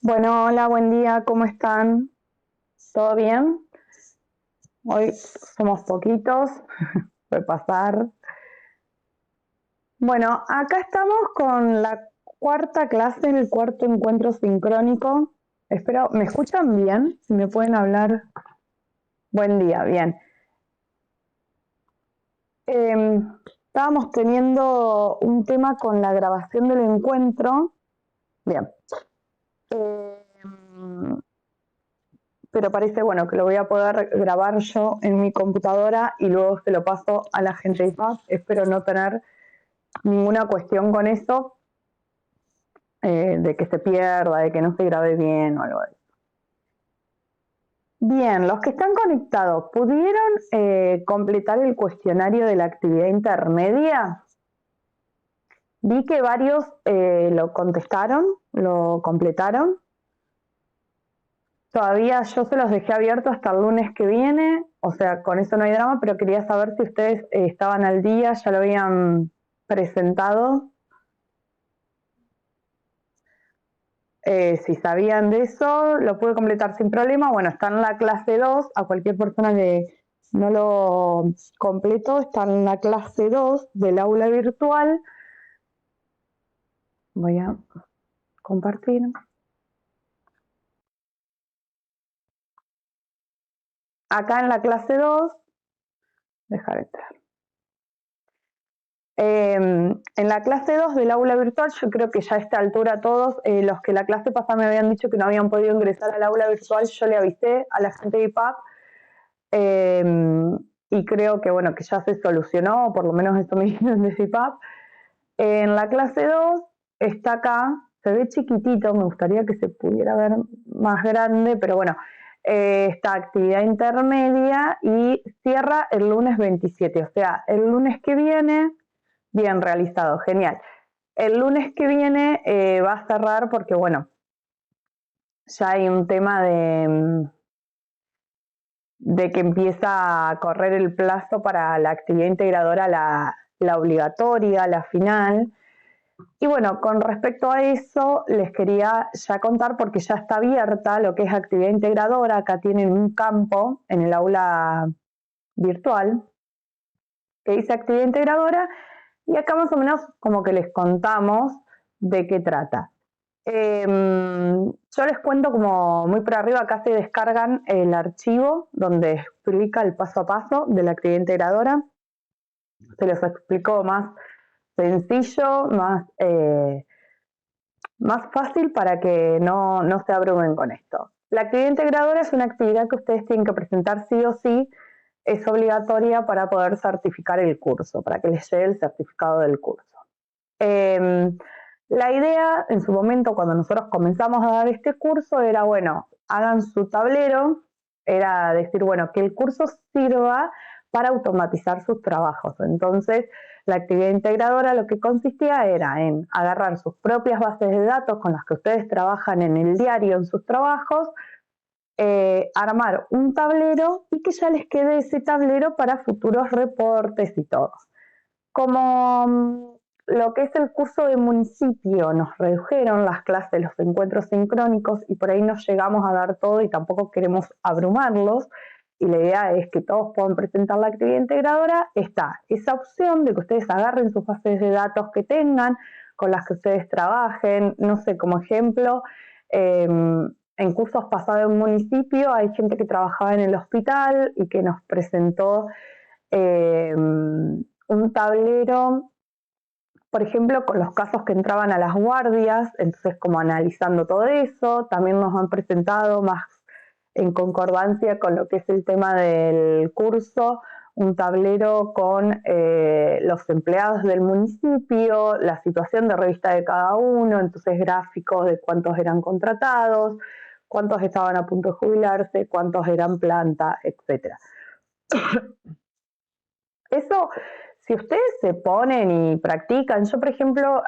Bueno, hola, buen día, ¿cómo están? ¿Todo bien? Hoy somos poquitos, puede pasar. Bueno, acá estamos con la cuarta clase, el cuarto encuentro sincrónico. Espero, ¿me escuchan bien? Si me pueden hablar. Buen día, bien. Estábamos teniendo un tema con la grabación del encuentro. Bien. Em, pero parece bueno que lo voy a poder grabar yo en mi computadora y luego se lo paso a la gente de paz. Espero no tener ninguna cuestión con eso, de que se pierda, de que no se grabe bien o algo de eso. Bien, los que están conectados, ¿pudieron completar el cuestionario de la actividad intermedia? Vi que varios lo contestaron, lo completaron. Todavía yo se los dejé abierto hasta el lunes que viene, o sea, con eso no hay drama, pero quería saber si ustedes estaban al día, ya lo habían presentado, si sabían de eso, lo pude completar sin problema. Bueno, está en la clase 2, a cualquier persona que no lo completó, está en la clase 2 del aula virtual. Voy a compartir. Acá en la clase 2, dejar entrar. En la clase 2 del aula virtual, yo creo que ya a esta altura todos, los que la clase pasada me habían dicho que no habían podido ingresar al aula virtual, yo le avisé a la gente de IPAP, y creo que bueno, que ya se solucionó, o por lo menos eso me dijeron de IPAP. En la clase 2 está acá, se ve chiquitito, me gustaría que se pudiera ver más grande, pero bueno, está actividad intermedia y cierra el lunes 27, o sea, el lunes que viene. Bien realizado, genial. El lunes que viene va a cerrar porque, bueno, ya hay un tema de que empieza a correr el plazo para la actividad integradora, la obligatoria, la final. Y bueno, con respecto a eso, les quería ya contar porque ya está abierta lo que es actividad integradora. Acá tienen un campo en el aula virtual que dice actividad integradora y acá más o menos como que les contamos de qué trata. Yo les cuento como muy por arriba, acá se descargan el archivo donde explica el paso a paso de la actividad integradora. Se los explico más sencillo, más fácil para que no se abrumen con esto. La actividad integradora es una actividad que ustedes tienen que presentar sí o sí, es obligatoria para poder certificar el curso, para que les llegue el certificado del curso. La idea en su momento cuando nosotros comenzamos a dar este curso era, bueno, hagan su tablero, era decir, bueno, que el curso sirva para automatizar sus trabajos. Entonces, la actividad integradora lo que consistía era en agarrar sus propias bases de datos con las que ustedes trabajan en el diario, en sus trabajos, armar un tablero y que ya les quede ese tablero para futuros reportes y todo. Como lo que es el curso de municipio, nos redujeron las clases, los encuentros sincrónicos y por ahí no llegamos a dar todo y tampoco queremos abrumarlos y la idea es que todos puedan presentar la actividad integradora, está esa opción de que ustedes agarren sus bases de datos que tengan, con las que ustedes trabajen, no sé, como ejemplo, en cursos pasados en municipio hay gente que trabajaba en el hospital y que nos presentó un tablero, por ejemplo, con los casos que entraban a las guardias, entonces como analizando todo eso, también nos han presentado más en concordancia con lo que es el tema del curso, un tablero con los empleados del municipio, la situación de revista de cada uno, entonces gráficos de cuántos eran contratados, cuántos estaban a punto de jubilarse, cuántos eran planta, etcétera. Eso, si ustedes se ponen y practican, yo por ejemplo,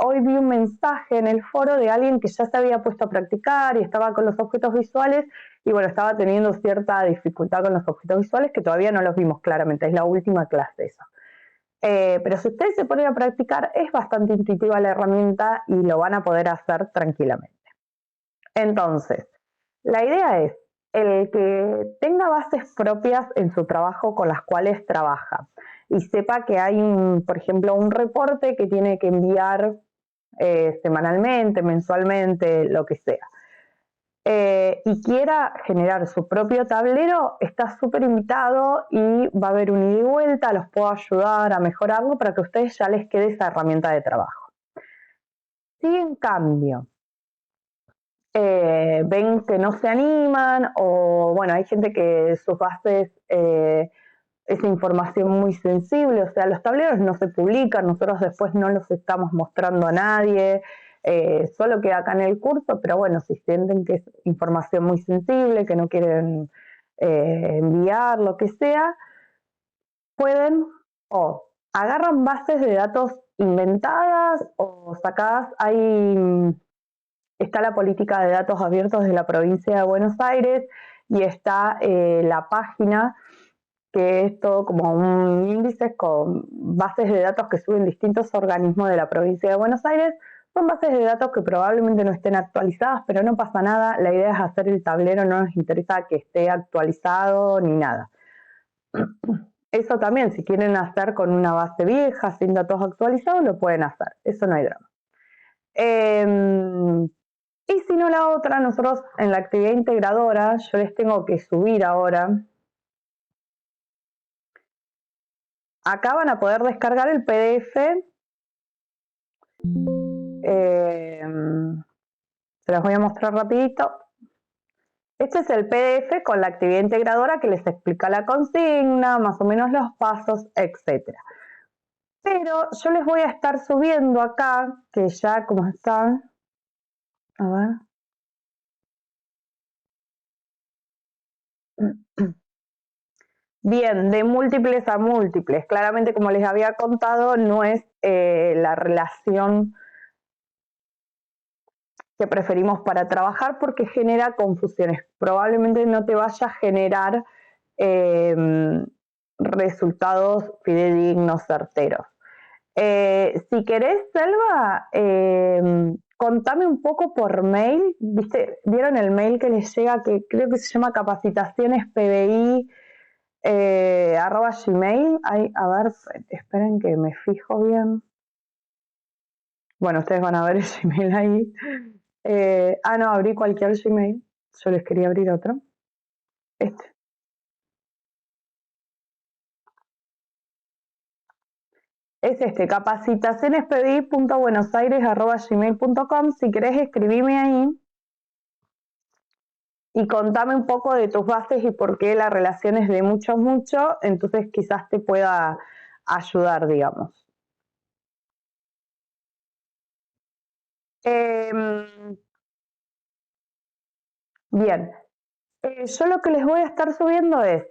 hoy vi un mensaje en el foro de alguien que ya se había puesto a practicar y estaba con los objetos visuales y bueno, estaba teniendo cierta dificultad con los objetos visuales que todavía no los vimos claramente, es la última clase eso. Pero si ustedes se ponen a practicar, es bastante intuitiva la herramienta y lo van a poder hacer tranquilamente. Entonces, la idea es el que tenga bases propias en su trabajo con las cuales trabaja y sepa que hay, por ejemplo, un reporte que tiene que enviar semanalmente, mensualmente, lo que sea. Y quiera generar su propio tablero, está súper invitado y va a haber un ida y vuelta, los puedo ayudar a mejorarlo para que a ustedes ya les quede esa herramienta de trabajo. Si en cambio ven que no se animan o bueno, hay gente que sus bases es información muy sensible, o sea, los tableros no se publican, nosotros después no los estamos mostrando a nadie, solo queda acá en el curso, pero bueno, si sienten que es información muy sensible, que no quieren enviar, lo que sea, pueden o agarran bases de datos inventadas o sacadas, está la política de datos abiertos de la provincia de Buenos Aires y está la página que es todo como un índice con bases de datos que suben distintos organismos de la provincia de Buenos Aires. Son bases de datos que probablemente no estén actualizadas, pero no pasa nada. La idea es hacer el tablero, no nos interesa que esté actualizado ni nada. Eso también, si quieren hacer con una base vieja, sin datos actualizados, lo pueden hacer. Eso no hay drama. Y si no la otra, nosotros en la actividad integradora, yo les tengo que subir ahora. Acá van a poder descargar el PDF. Se los voy a mostrar rapidito. Este es el PDF con la actividad integradora que les explica la consigna, más o menos los pasos, etc. Pero yo les voy a estar subiendo acá, que ya como están, a ver. Bien, de múltiples a múltiples. Claramente, como les había contado, no es la relación que preferimos para trabajar porque genera confusiones. Probablemente no te vaya a generar resultados fidedignos, certeros. Si querés, Selva, contame un poco por mail. ¿Vieron el mail que les llega que creo que se llama capacitacionespbi @gmail? A ver, esperen que me fijo bien. Bueno, ustedes van a ver el Gmail ahí. No, abrí cualquier Gmail. Yo les quería abrir otro. Este. Es capacitacionespdi.buenosaires@gmail.com. Si querés, escribime ahí y contame un poco de tus bases y por qué la relación es de mucho, mucho. Entonces quizás te pueda ayudar, digamos. Bien. Yo lo que les voy a estar subiendo es,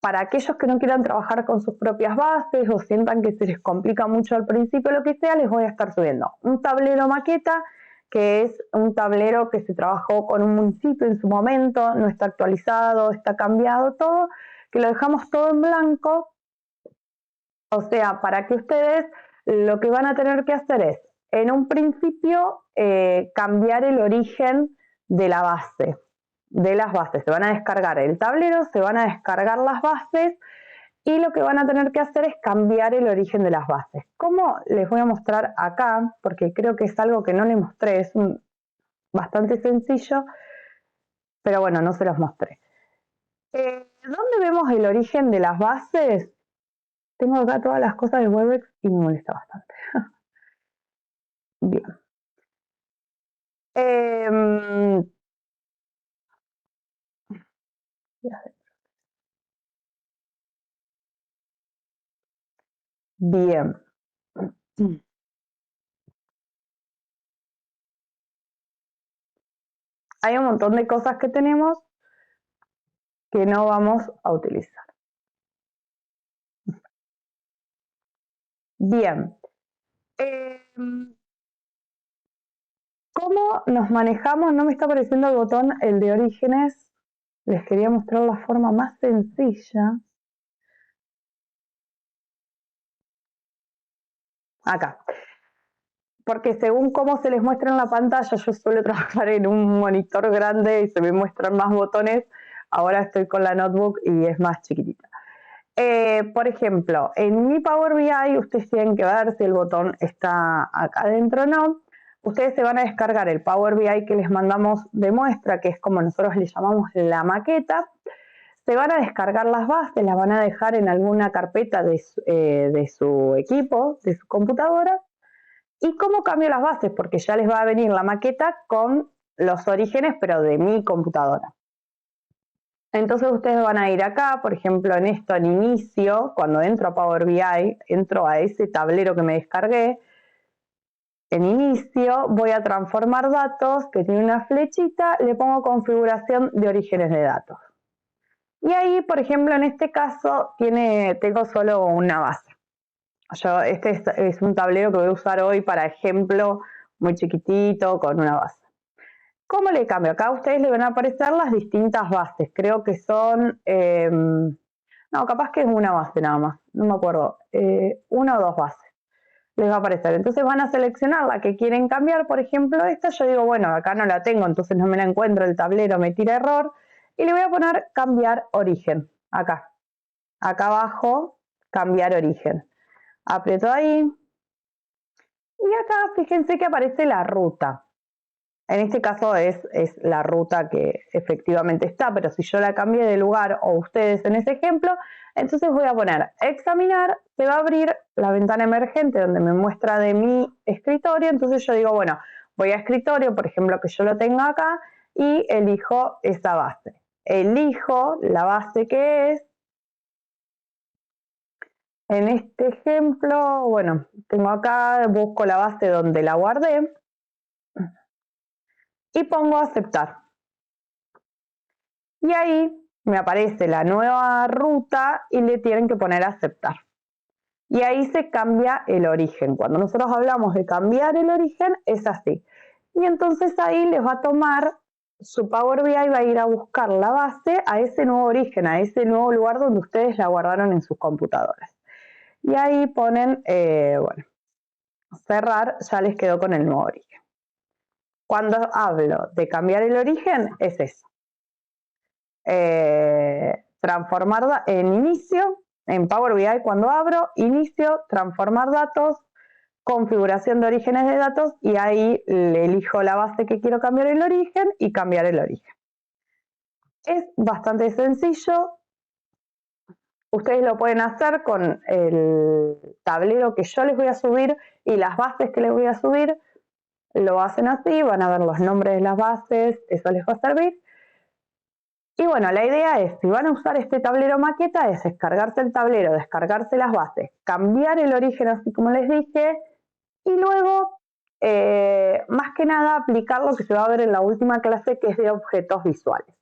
para aquellos que no quieran trabajar con sus propias bases o sientan que se les complica mucho al principio, lo que sea, les voy a estar subiendo un tablero maqueta, que es un tablero que se trabajó con un municipio en su momento, no está actualizado, está cambiado todo, que lo dejamos todo en blanco, o sea, para que ustedes lo que van a tener que hacer es, en un principio, cambiar el origen de la base, de las bases. Se van a descargar el tablero, se van a descargar las bases y lo que van a tener que hacer es cambiar el origen de las bases. ¿Cómo? Les voy a mostrar acá, porque creo que es algo que no les mostré, es bastante sencillo, pero bueno, no se los mostré. ¿Dónde vemos el origen de las bases? Tengo acá todas las cosas de Webex y me molesta bastante. Bien. Bien. Hay un montón de cosas que tenemos que no vamos a utilizar. Bien. ¿Cómo nos manejamos? No me está apareciendo el botón, el de orígenes. Les quería mostrar la forma más sencilla. Acá. porque según cómo se les muestra en la pantalla, yo suelo trabajar en un monitor grande y se me muestran más botones. Ahora estoy con la notebook y es más chiquitita. Por ejemplo, en mi Power BI ustedes tienen que ver si el botón está acá adentro o no. Ustedes se van a descargar el Power BI que les mandamos de muestra, que es como nosotros le llamamos la maqueta. Se van a descargar las bases, las van a dejar en alguna carpeta de su equipo, de su computadora. ¿Y cómo cambio las bases? Porque ya les va a venir la maqueta con los orígenes, pero de mi computadora. Entonces ustedes van a ir acá, por ejemplo, en esto, en inicio, cuando entro a Power BI, entro a ese tablero que me descargué. En inicio voy a transformar datos, que tiene una flechita, le pongo configuración de orígenes de datos. Y ahí, por ejemplo, en este caso, tengo solo una base. Este es un tablero que voy a usar hoy para ejemplo muy chiquitito, con una base. ¿Cómo le cambio? Acá a ustedes le van a aparecer las distintas bases. Creo que son, no, capaz que es una base nada más, no me acuerdo, una o dos bases les va a aparecer. Entonces van a seleccionar la que quieren cambiar. Por ejemplo, esta yo digo, bueno, acá no la tengo, entonces no me la encuentro, el tablero me tira error. Y le voy a poner cambiar origen, acá. Acá abajo, cambiar origen. Aprieto ahí. Y acá fíjense que aparece la ruta. En este caso es la ruta que efectivamente está, pero si yo la cambié de lugar o ustedes en ese ejemplo, entonces voy a poner examinar, se va a abrir la ventana emergente donde me muestra de mi escritorio. Entonces yo digo, bueno, voy a escritorio, por ejemplo, que yo lo tengo acá, y elijo esa base. Elijo la base que es. En este ejemplo, bueno, tengo acá, busco la base donde la guardé y pongo aceptar. Y ahí me aparece la nueva ruta y le tienen que poner aceptar. Y ahí se cambia el origen. Cuando nosotros hablamos de cambiar el origen, es así. Y entonces ahí les va a tomar, su Power BI va a ir a buscar la base a ese nuevo origen, a ese nuevo lugar donde ustedes la guardaron en sus computadoras. Y ahí ponen, bueno, cerrar, ya les quedó con el nuevo origen. Cuando hablo de cambiar el origen, es eso. Transformar en inicio, en Power BI cuando abro, inicio, transformar datos, configuración de orígenes de datos, y ahí le elijo la base que quiero cambiar el origen y cambiar el origen. Es bastante sencillo. Ustedes lo pueden hacer con el tablero que yo les voy a subir y las bases que les voy a subir. Lo hacen así, van a ver los nombres de las bases, eso les va a servir. Y bueno, la idea es, si van a usar este tablero maqueta, es descargarse el tablero, descargarse las bases, cambiar el origen así como les dije, y luego, más que nada, aplicar lo que se va a ver en la última clase, que es de objetos visuales.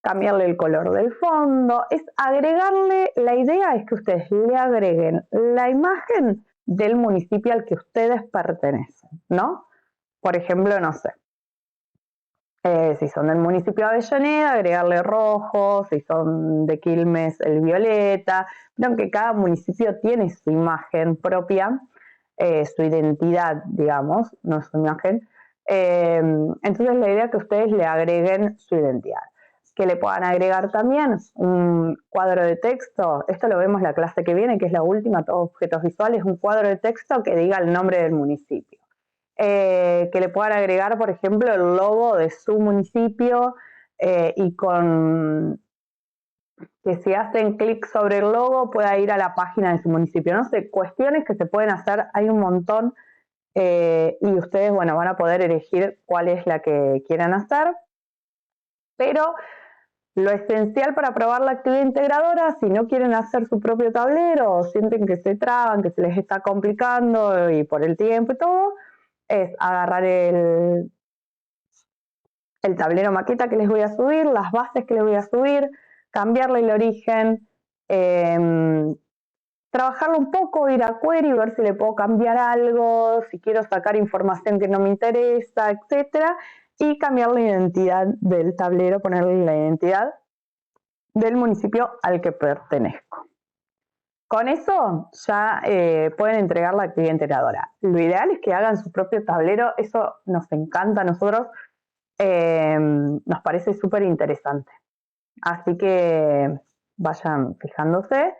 Cambiarle el color del fondo, es agregarle, la idea es que ustedes le agreguen la imagen del municipio al que ustedes pertenecen, ¿no? Por ejemplo, no sé, si son del municipio de Avellaneda, agregarle rojo, si son de Quilmes, el violeta, aunque cada municipio tiene su imagen propia, su identidad, digamos, no su imagen. Entonces la idea es que ustedes le agreguen su identidad. Que le puedan agregar también un cuadro de texto, esto lo vemos la clase que viene, que es la última, todos objetos visuales, un cuadro de texto que diga el nombre del municipio. Que le puedan agregar, por ejemplo, el logo de su municipio, y que si hacen clic sobre el logo pueda ir a la página de su municipio. No sé, cuestiones que se pueden hacer, hay un montón, y ustedes, bueno, van a poder elegir cuál es la que quieran hacer. Pero lo esencial para probar la actividad integradora, si no quieren hacer su propio tablero o sienten que se traban, que se les está complicando y por el tiempo y todo, es agarrar el tablero maqueta que les voy a subir, las bases que les voy a subir, cambiarle el origen, trabajarlo un poco, ir a query, ver si le puedo cambiar algo, si quiero sacar información que no me interesa, etcétera, y cambiar la identidad del tablero, ponerle la identidad del municipio al que pertenezco. Con eso ya pueden entregar la actividad integradora. Lo ideal es que hagan su propio tablero, eso nos encanta a nosotros, nos parece súper interesante. Así que vayan fijándose,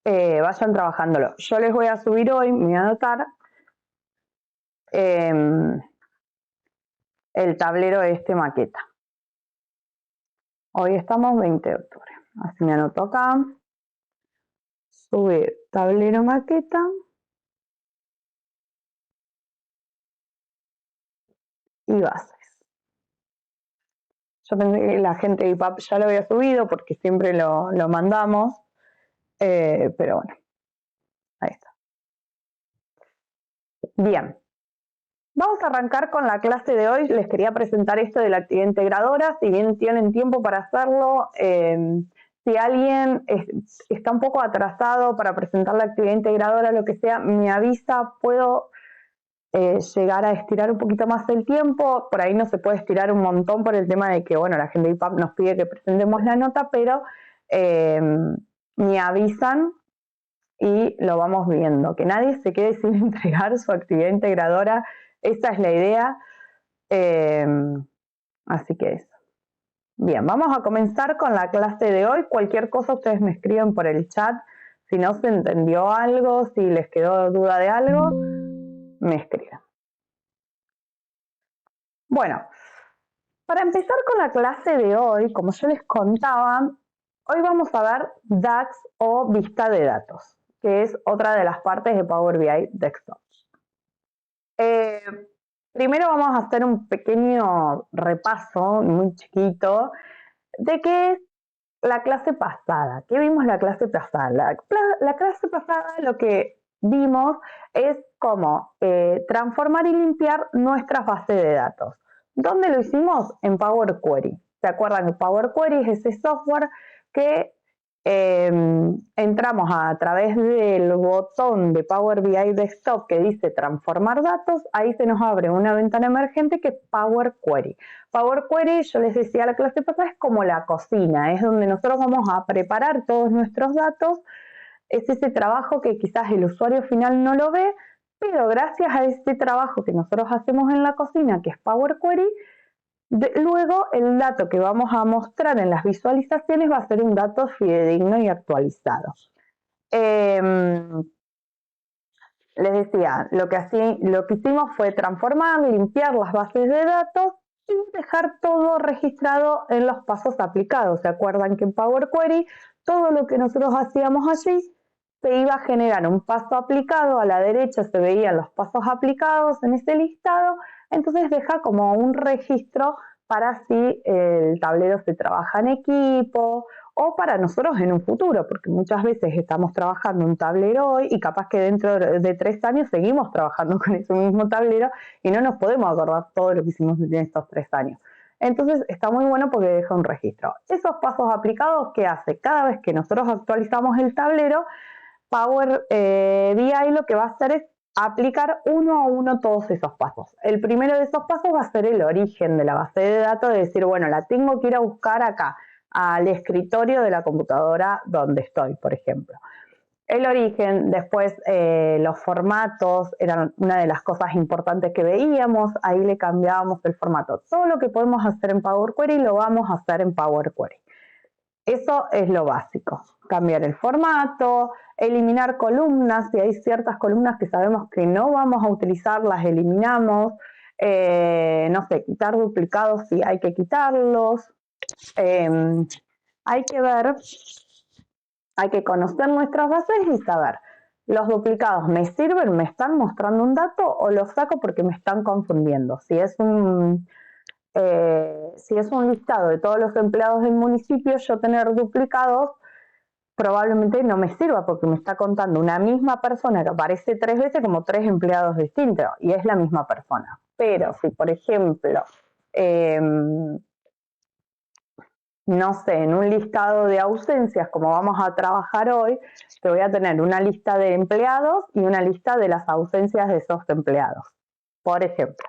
vayan trabajándolo. Yo les voy a subir hoy, me voy a anotar, el tablero maqueta. Hoy estamos 20 de octubre, así me anoto acá. Subir tablero maqueta. Y bases. Yo pensé que la gente de IPAP ya lo había subido porque siempre lo mandamos, pero bueno, ahí está. Bien, vamos a arrancar con la clase de hoy. Les quería presentar esto de la actividad integradora, si bien tienen tiempo para hacerlo. Si alguien está un poco atrasado para presentar la actividad integradora, lo que sea, me avisa, puedo llegar a estirar un poquito más el tiempo. Por ahí no se puede estirar un montón por el tema de que, bueno, la gente de IPAP nos pide que presentemos la nota, pero me avisan y lo vamos viendo. Que nadie se quede sin entregar su actividad integradora, esa es la idea. Así que eso. Bien, vamos a comenzar con la clase de hoy. Cualquier cosa ustedes me escriben por el chat. Si no se entendió algo, si les quedó duda de algo, me escriben. Bueno, para empezar con la clase de hoy, como yo les contaba, hoy vamos a ver DAX o vista de datos, que es otra de las partes de Power BI Desktop. Primero vamos a hacer un pequeño repaso, muy chiquito, de qué es la clase pasada. ¿Qué vimos la clase pasada? La clase pasada lo que vimos es cómo transformar y limpiar nuestras bases de datos. ¿Dónde lo hicimos? En Power Query. ¿Se acuerdan que Power Query es ese software que entramos a través del botón de Power BI Desktop que dice transformar datos? Ahí se nos abre una ventana emergente que es Power Query. Power Query, yo les decía la clase pasada, es como la cocina, es donde nosotros vamos a preparar todos nuestros datos. Es ese trabajo que quizás el usuario final no lo ve, pero gracias a este trabajo que nosotros hacemos en la cocina, que es Power Query, luego el dato que vamos a mostrar en las visualizaciones va a ser un dato fidedigno y actualizado. Les decía, lo que hicimos fue transformar, limpiar las bases de datos y dejar todo registrado en los pasos aplicados. ¿Se acuerdan que en Power Query todo lo que nosotros hacíamos allí se iba a generar un paso aplicado? A la derecha se veían los pasos aplicados en ese listado. Entonces deja como un registro para si el tablero se trabaja en equipo o para nosotros en un futuro, porque muchas veces estamos trabajando un tablero hoy y capaz que dentro de 3 años seguimos trabajando con ese mismo tablero y no nos podemos acordar todo lo que hicimos en estos 3 años. Entonces está muy bueno porque deja un registro. Esos pasos aplicados, ¿qué hace? Cada vez que nosotros actualizamos el tablero, Power BI lo que va a hacer es aplicar uno a uno todos esos pasos. El primero de esos pasos va a ser el origen de la base de datos, de decir, bueno, la tengo que ir a buscar acá, al escritorio de la computadora donde estoy, por ejemplo. El origen, después los formatos, eran una de las cosas importantes que veíamos, ahí le cambiábamos el formato. Todo lo que podemos hacer en Power Query lo vamos a hacer en Power Query. Eso es lo básico, cambiar el formato, eliminar columnas, si hay ciertas columnas que sabemos que no vamos a utilizar, las eliminamos, no sé, quitar duplicados si hay que quitarlos, hay que ver, hay que conocer nuestras bases y saber, ¿los duplicados me sirven, me están mostrando un dato o los saco porque me están confundiendo? Si es un listado de todos los empleados del municipio, yo tener duplicados probablemente no me sirva porque me está contando una misma persona que aparece 3 veces como 3 empleados distintos y es la misma persona. Pero si, por ejemplo, no sé, en un listado de ausencias, como vamos a trabajar hoy, te voy a tener una lista de empleados y una lista de las ausencias de esos empleados, por ejemplo.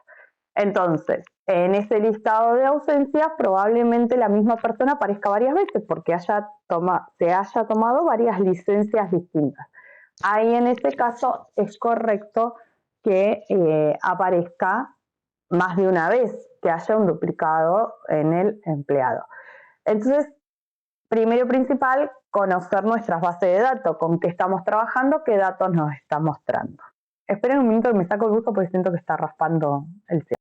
Entonces, en ese listado de ausencias probablemente la misma persona aparezca varias veces porque se haya tomado varias licencias distintas. Ahí en ese caso es correcto que aparezca más de una vez, que haya un duplicado en el empleado. Entonces, primero y principal, conocer nuestras bases de datos, con qué estamos trabajando, qué datos nos está mostrando. Esperen un minuto que me saco el buzo porque siento que está raspando el cielo.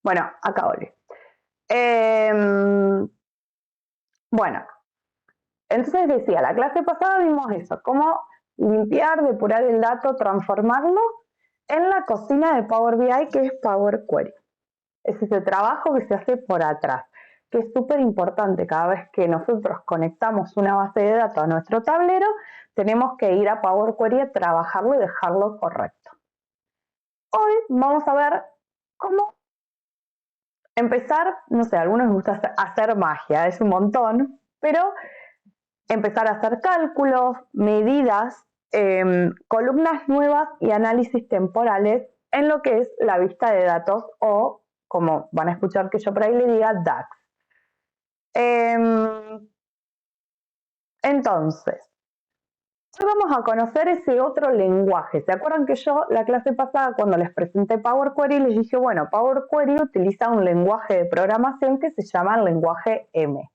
Bueno, acá volví. Bueno, entonces decía, la clase pasada vimos eso, cómo limpiar, depurar el dato, transformarlo en la cocina de Power BI, que es Power Query. Es ese trabajo que se hace por atrás, que es súper importante. Cada vez que nosotros conectamos una base de datos a nuestro tablero, tenemos que ir a Power Query a trabajarlo y dejarlo correcto. Hoy vamos a ver cómo empezar, no sé, a algunos les gusta hacer magia, es un montón, pero empezar a hacer cálculos, medidas, columnas nuevas y análisis temporales en lo que es la vista de datos o, como van a escuchar que yo por ahí le diga, DAX. Entonces, hoy vamos a conocer ese otro lenguaje. ¿Se acuerdan que yo la clase pasada cuando les presenté Power Query les dije, bueno, Power Query utiliza un lenguaje de programación que se llama el lenguaje M?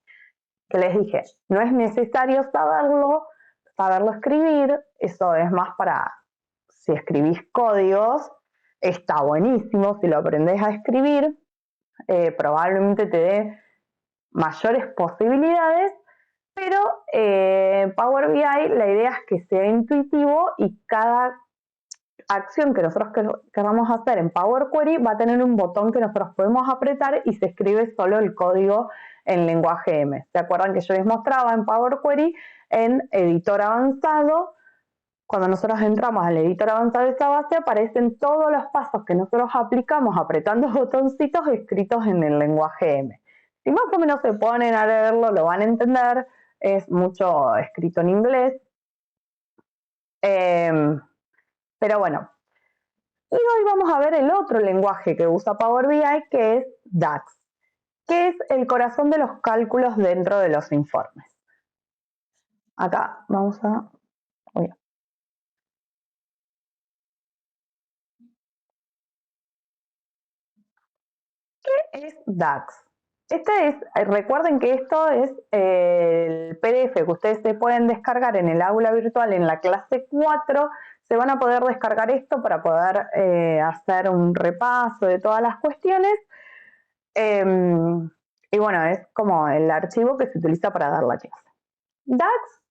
Que les dije, no es necesario saberlo escribir, eso es más para si escribís códigos, está buenísimo, si lo aprendés a escribir, probablemente te dé mayores posibilidades, pero Power BI la idea es que sea intuitivo y cada acción que nosotros queramos hacer en Power Query va a tener un botón que nosotros podemos apretar y se escribe solo el código en lenguaje M. ¿Se acuerdan que yo les mostraba en Power Query en editor avanzado? Cuando nosotros entramos al editor avanzado de esta base aparecen todos los pasos que nosotros aplicamos apretando botoncitos escritos en el lenguaje M. Si más o menos se ponen a leerlo lo van a entender, es mucho escrito en inglés. Pero bueno, y hoy vamos a ver el otro lenguaje que usa Power BI, que es DAX, que es el corazón de los cálculos dentro de los informes. Acá vamos a... ¿Qué es DAX? Recuerden que esto es el PDF que ustedes se pueden descargar en el aula virtual en la clase 4. Se van a poder descargar esto para poder hacer un repaso de todas las cuestiones. Y bueno, es como el archivo que se utiliza para dar la clase. DAX,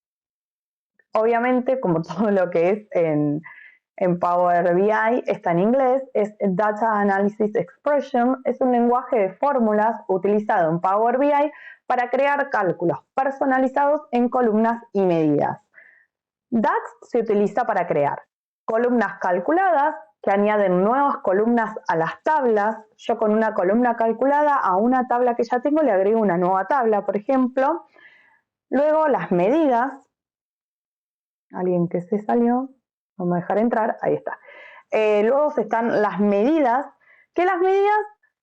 obviamente, como todo lo que es en Power BI, está en inglés, es Data Analysis Expression, es un lenguaje de fórmulas utilizado en Power BI para crear cálculos personalizados en columnas y medidas. DAX se utiliza para crear columnas calculadas que añaden nuevas columnas a las tablas. Yo con una columna calculada a una tabla que ya tengo le agrego una nueva tabla, por ejemplo. Luego las medidas. Alguien que se salió, vamos a dejar entrar, ahí está. Luego están las medidas, que las medidas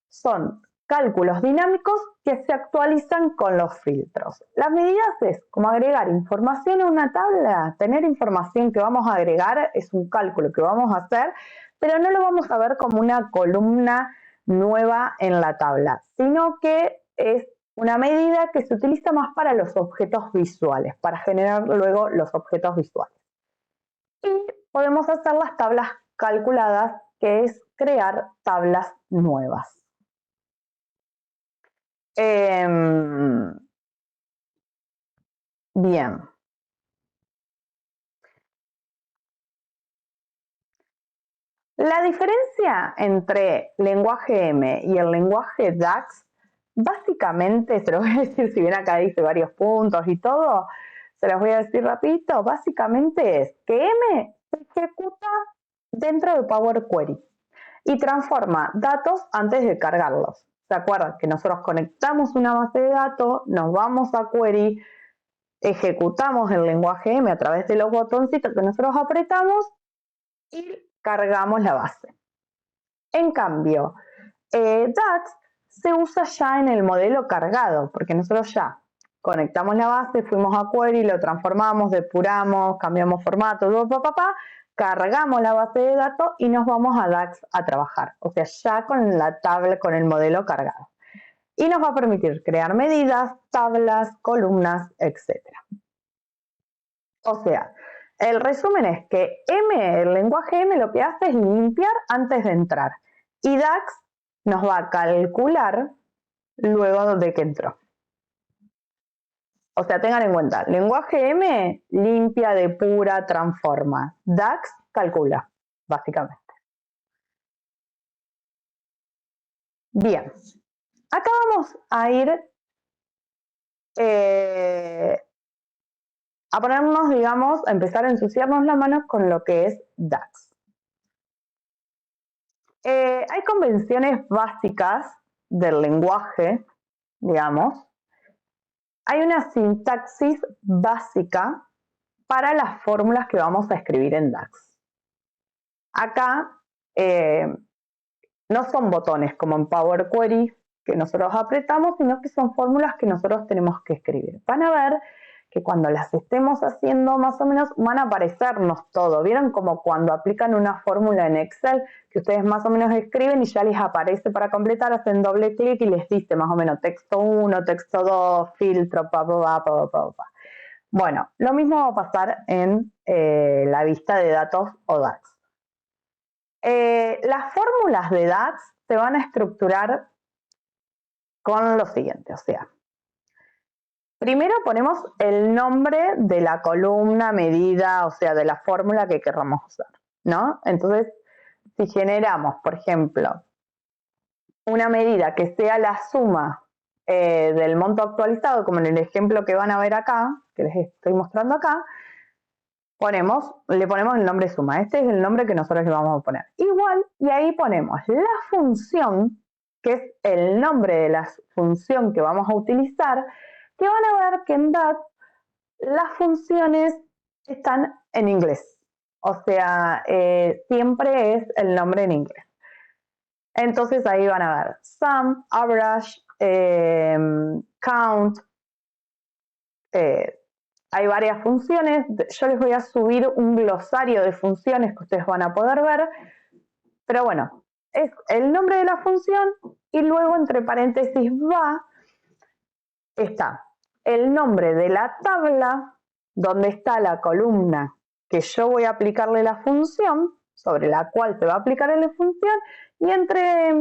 son cálculos dinámicos que se actualizan con los filtros. Las medidas es como agregar información a una tabla, tener información que vamos a agregar, es un cálculo que vamos a hacer, pero no lo vamos a ver como una columna nueva en la tabla, sino que es una medida que se utiliza más para los objetos visuales, para generar luego los objetos visuales. Y podemos hacer las tablas calculadas, que es crear tablas nuevas. Bien. La diferencia entre lenguaje M y el lenguaje DAX, básicamente, se lo voy a decir si bien acá dice varios puntos y todo, se las voy a decir rapidito. Básicamente es que M se ejecuta dentro de Power Query y transforma datos antes de cargarlos. ¿Se acuerdan? Que nosotros conectamos una base de datos, nos vamos a Query, ejecutamos el lenguaje M a través de los botoncitos que nosotros apretamos y cargamos la base. En cambio, DAX se usa ya en el modelo cargado, porque nosotros ya conectamos la base, fuimos a Query, lo transformamos, depuramos, cambiamos formato, cargamos la base de datos y nos vamos a DAX a trabajar. O sea, ya con la tabla, con el modelo cargado. Y nos va a permitir crear medidas, tablas, columnas, etc. O sea, el resumen es que el lenguaje M lo que hace es limpiar antes de entrar. Y DAX nos va a calcular luego de que entró. O sea, tengan en cuenta, lenguaje M limpia, depura, transforma. DAX calcula, básicamente. Bien, acá vamos a ir a ponernos, digamos, a empezar a ensuciarnos las manos con lo que es DAX. Hay convenciones básicas del lenguaje, digamos. Hay una sintaxis básica para las fórmulas que vamos a escribir en DAX. Acá no son botones como en Power Query que nosotros apretamos, sino que son fórmulas que nosotros tenemos que escribir. Van a ver que cuando las estemos haciendo más o menos van a aparecernos todo. ¿Vieron como cuando aplican una fórmula en Excel que ustedes más o menos escriben y ya les aparece para completar, hacen doble clic y les dice más o menos texto 1, texto 2, filtro, Bueno, lo mismo va a pasar en la vista de datos o DAX. Las fórmulas de DAX se van a estructurar con lo siguiente, o sea, primero ponemos el nombre de la columna, medida, o sea, de la fórmula que queramos usar, ¿no? Entonces, si generamos, por ejemplo, una medida que sea la suma del monto actualizado, como en el ejemplo que van a ver acá, que les estoy mostrando acá, le ponemos el nombre suma. Este es el nombre que nosotros le vamos a poner. Igual, y ahí ponemos la función, que es el nombre de la función que vamos a utilizar, que van a ver que en DAX las funciones están en inglés. O sea, siempre es el nombre en inglés. Entonces ahí van a ver sum, average, count, hay varias funciones. Yo les voy a subir un glosario de funciones que ustedes van a poder ver. Pero bueno, es el nombre de la función y luego entre paréntesis está el nombre de la tabla donde está la columna que yo voy a aplicarle la función, sobre la cual se va a aplicar la función, y entre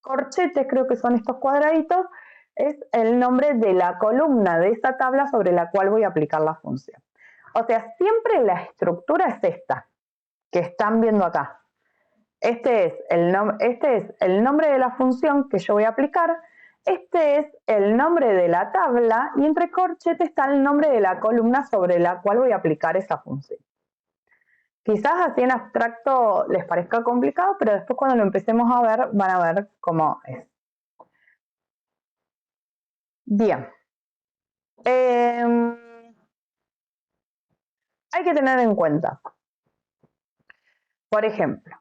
corchetes, creo que son estos cuadraditos, es el nombre de la columna de esa tabla sobre la cual voy a aplicar la función. O sea, siempre la estructura es esta, que están viendo acá. Este es el nombre de la función que yo voy a aplicar, este es el nombre de la tabla y entre corchetes está el nombre de la columna sobre la cual voy a aplicar esa función. Quizás así en abstracto les parezca complicado, pero después cuando lo empecemos a ver, van a ver cómo es. Bien. Hay que tener en cuenta, por ejemplo,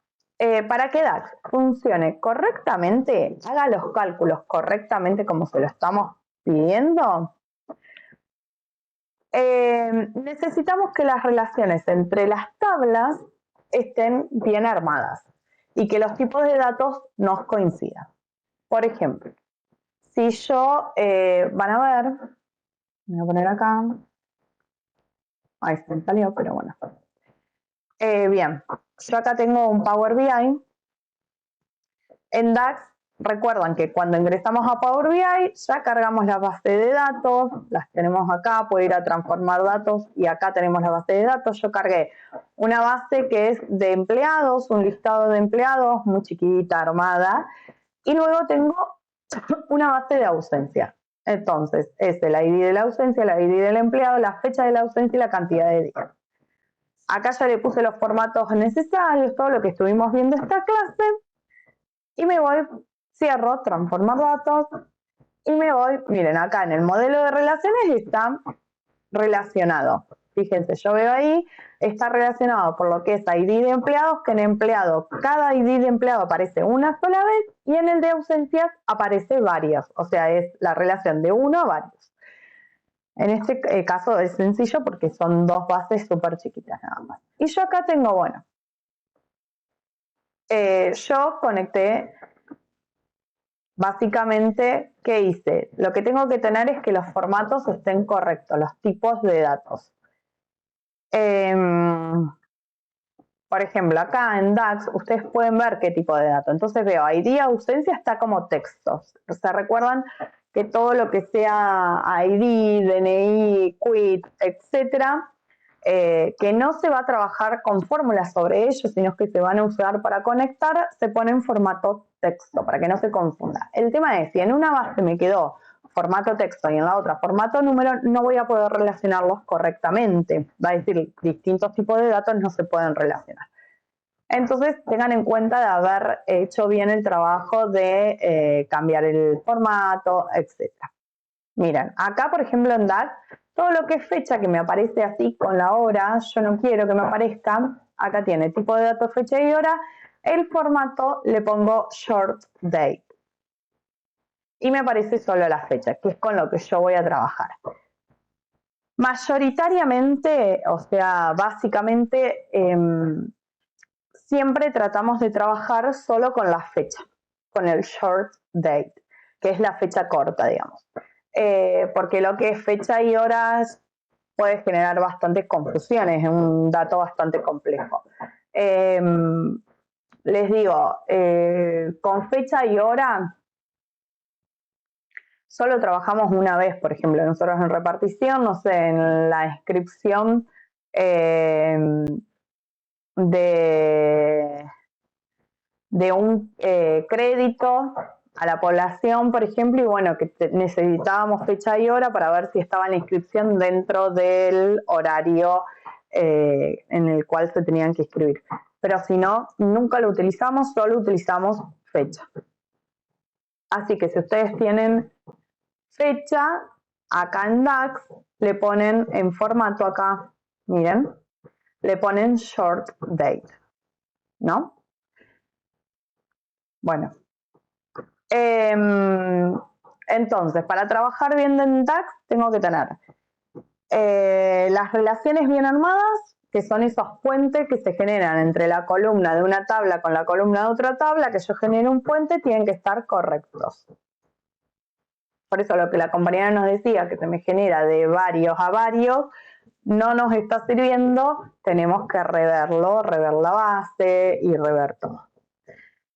para que DAX funcione correctamente, haga los cálculos correctamente como se lo estamos pidiendo, necesitamos que las relaciones entre las tablas estén bien armadas y que los tipos de datos nos coincidan. Por ejemplo, si yo, van a ver, voy a poner acá, ahí se me salió, pero bueno. Bien, yo acá tengo un Power BI. En DAX, recuerdan que cuando ingresamos a Power BI, ya cargamos la base de datos, las tenemos acá, puedo ir a transformar datos y acá tenemos la base de datos. Yo cargué una base que es de empleados, un listado de empleados, muy chiquita, armada, y luego tengo una base de ausencia. Entonces, es el ID de la ausencia, el ID del empleado, la fecha de la ausencia y la cantidad de días. Acá ya le puse los formatos necesarios, todo lo que estuvimos viendo esta clase, y me voy, cierro, transformar datos, y me voy, miren, acá en el modelo de relaciones está relacionado. Fíjense, yo veo ahí, está relacionado por lo que es ID de empleados, que en empleado, cada ID de empleado aparece una sola vez, y en el de ausencias aparece varias, o sea, es la relación de uno a varios. En este caso es sencillo porque son dos bases súper chiquitas nada más. Y yo acá tengo, bueno, yo conecté, básicamente, ¿qué hice? Lo que tengo que tener es que los formatos estén correctos, los tipos de datos. Por ejemplo, acá en DAX ustedes pueden ver qué tipo de dato. Entonces veo ID ausencia está como textos. ¿Se recuerdan que todo lo que sea ID, DNI, quit, etcétera, que no se va a trabajar con fórmulas sobre ellos, sino que se van a usar para conectar, se pone en formato texto para que no se confunda. El tema es, si en una base me quedó formato texto y en la otra formato número, no voy a poder relacionarlos correctamente. Va a decir, distintos tipos de datos no se pueden relacionar. Entonces, tengan en cuenta de haber hecho bien el trabajo de cambiar el formato, etc. Miren, acá, por ejemplo, en DAX, todo lo que es fecha que me aparece así con la hora, yo no quiero que me aparezca. Acá tiene tipo de datos, fecha y hora. El formato le pongo short date. Y me aparece solo la fecha, que es con lo que yo voy a trabajar. Mayoritariamente, o sea, básicamente, siempre tratamos de trabajar solo con la fecha, con el short date, que es la fecha corta, digamos. Porque lo que es fecha y horas puede generar bastantes confusiones, es un dato bastante complejo. Les digo, con fecha y hora solo trabajamos una vez, por ejemplo, nosotros en repartición, no sé, en la inscripción de un crédito a la población, por ejemplo, y bueno, que necesitábamos fecha y hora para ver si estaba la inscripción dentro del horario en el cual se tenían que inscribir. Pero si no, nunca lo utilizamos, solo utilizamos fecha. Así que si ustedes tienen fecha, acá en DAX, le ponen en formato acá, miren, le ponen short date, ¿no? Bueno, entonces, para trabajar bien en DAX, tengo que tener las relaciones bien armadas, que son esos puentes que se generan entre la columna de una tabla con la columna de otra tabla, que yo genere un puente, tienen que estar correctos. Por eso lo que la compañera nos decía, que se me genera de varios a varios, no nos está sirviendo, tenemos que reverlo, rever la base y rever todo.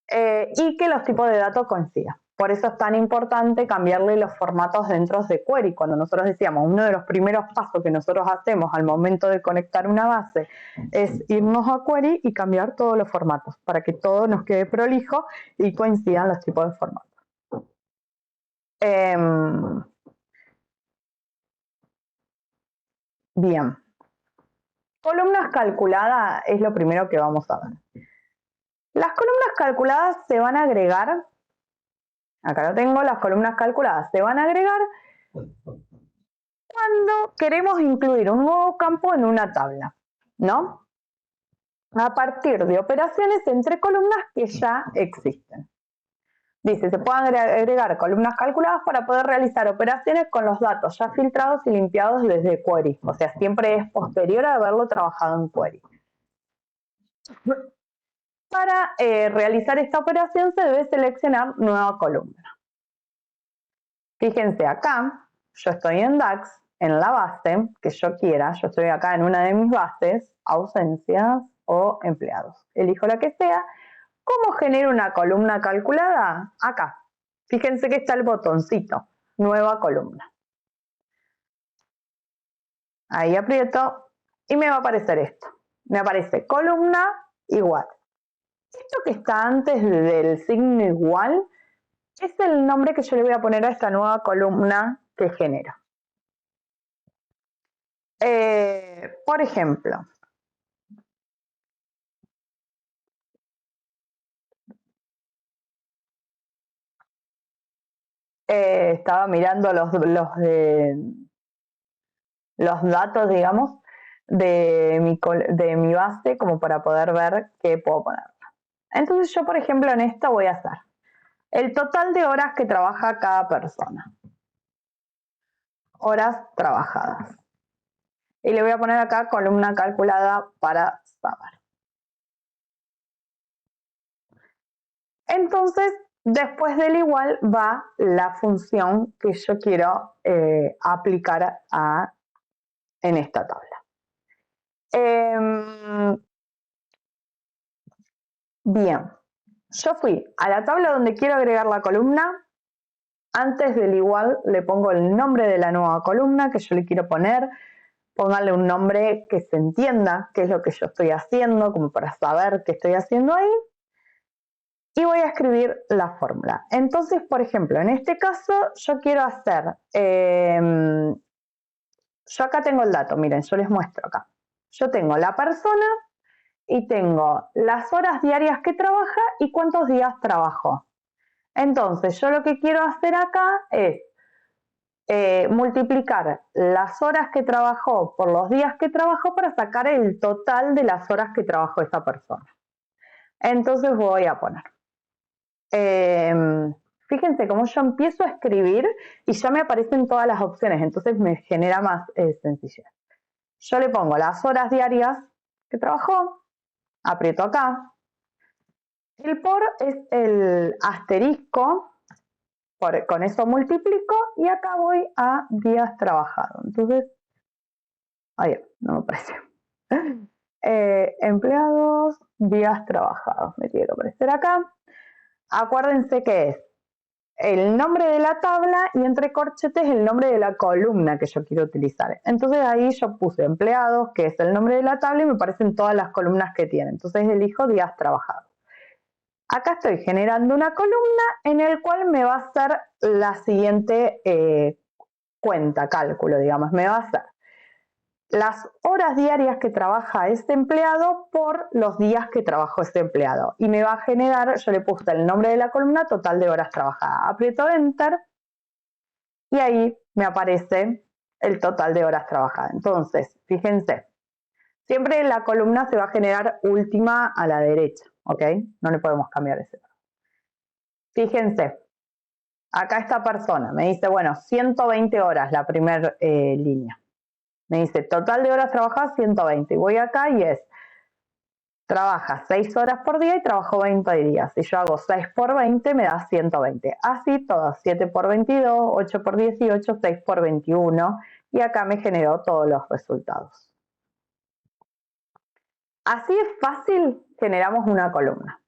Y que los tipos de datos coincidan. Por eso es tan importante cambiarle los formatos dentro de query. Cuando nosotros decíamos, uno de los primeros pasos que nosotros hacemos al momento de conectar una base es irnos a query y cambiar todos los formatos para que todo nos quede prolijo y coincidan los tipos de formatos. Bien. Columnas calculadas es lo primero que vamos a ver. Las columnas calculadas se van a agregar, acá lo tengo, las columnas calculadas se van a agregar cuando queremos incluir un nuevo campo en una tabla, ¿no? A partir de operaciones entre columnas que ya existen. Dice, se pueden agregar columnas calculadas para poder realizar operaciones con los datos ya filtrados y limpiados desde query. O sea, siempre es posterior a haberlo trabajado en query. Para realizar esta operación se debe seleccionar nueva columna. Fíjense acá, yo estoy en DAX, en la base que yo quiera, yo estoy acá en una de mis bases, ausencias o empleados. Elijo la que sea. ¿Cómo genero una columna calculada? Acá. Fíjense que está el botoncito, nueva columna. Ahí aprieto y me va a aparecer esto. Me aparece columna igual. Esto que está antes del signo igual es el nombre que yo le voy a poner a esta nueva columna que genero. Por ejemplo, estaba mirando los datos, digamos, de mi base como para poder ver qué puedo poner. Entonces yo, por ejemplo, en esta voy a hacer el total de horas que trabaja cada persona. Horas trabajadas. Y le voy a poner acá columna calculada para saber. Entonces, después del igual va la función que yo quiero aplicar en esta tabla. Bien, yo fui a la tabla donde quiero agregar la columna. Antes del igual le pongo el nombre de la nueva columna que yo le quiero poner. Pónganle un nombre que se entienda qué es lo que yo estoy haciendo, como para saber qué estoy haciendo ahí. Y voy a escribir la fórmula. Entonces, por ejemplo, en este caso yo quiero hacer, yo acá tengo el dato, miren, yo les muestro acá. Yo tengo la persona y tengo las horas diarias que trabaja y cuántos días trabajó. Entonces, yo lo que quiero hacer acá es multiplicar las horas que trabajó por los días que trabajó para sacar el total de las horas que trabajó esa persona. Entonces voy a poner. Fíjense cómo yo empiezo a escribir y ya me aparecen todas las opciones, entonces me genera más sencillez. Yo le pongo las horas diarias que trabajó, aprieto acá. El por es el asterisco, con eso multiplico y acá voy a días trabajados. Entonces, ahí no me aparece. Empleados, días trabajados, me tiene que aparecer acá. Acuérdense que es el nombre de la tabla y entre corchetes el nombre de la columna que yo quiero utilizar. Entonces ahí yo puse empleados, que es el nombre de la tabla y me aparecen todas las columnas que tiene. Entonces elijo días trabajados. Acá estoy generando una columna en el cual me va a hacer la siguiente cuenta, cálculo, digamos. Me va a hacer las horas diarias que trabaja este empleado por los días que trabajó este empleado. Y me va a generar, yo le puse el nombre de la columna, total de horas trabajadas. Aprieto Enter y ahí me aparece el total de horas trabajadas. Entonces, fíjense, siempre la columna se va a generar última a la derecha, ¿ok? No le podemos cambiar ese. Fíjense, acá esta persona me dice, bueno, 120 horas la primera línea. Me dice, total de horas trabajadas 120. Y voy acá y es, trabaja 6 horas por día y trabajo 20 días. Si yo hago 6 por 20 me da 120. Así todas, 7 por 22, 8 por 18, 6 por 21. Y acá me generó todos los resultados. Así es fácil, generamos una columna.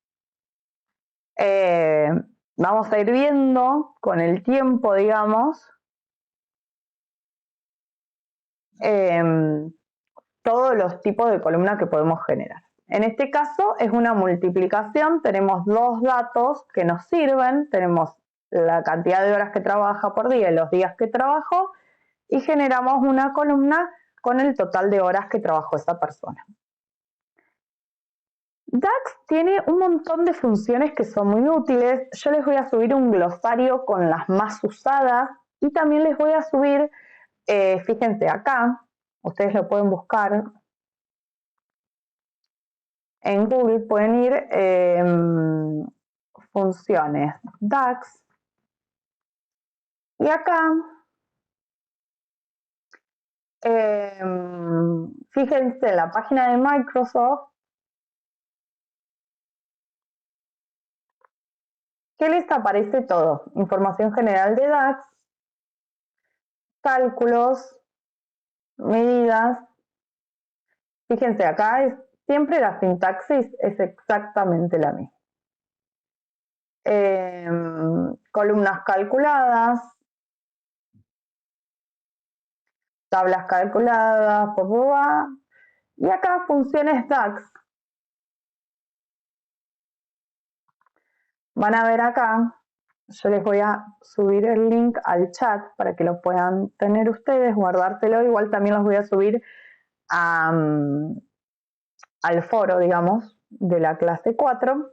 Vamos a ir viendo con el tiempo, digamos, todos los tipos de columna que podemos generar. En este caso es una multiplicación, tenemos dos datos que nos sirven, tenemos la cantidad de horas que trabaja por día y los días que trabajó y generamos una columna con el total de horas que trabajó esa persona. DAX tiene un montón de funciones que son muy útiles. Yo les voy a subir un glosario con las más usadas y también les voy a subir, fíjense acá, ustedes lo pueden buscar en Google, pueden ir funciones DAX y acá fíjense en la página de Microsoft que les aparece todo, información general de DAX, cálculos, medidas. Fíjense acá siempre la sintaxis es exactamente la misma. Columnas calculadas, tablas calculadas, y acá funciones DAX. Van a ver acá Yo les voy a subir el link al chat para que lo puedan tener ustedes, guardártelo. Igual también los voy a subir al foro, digamos, de la clase 4.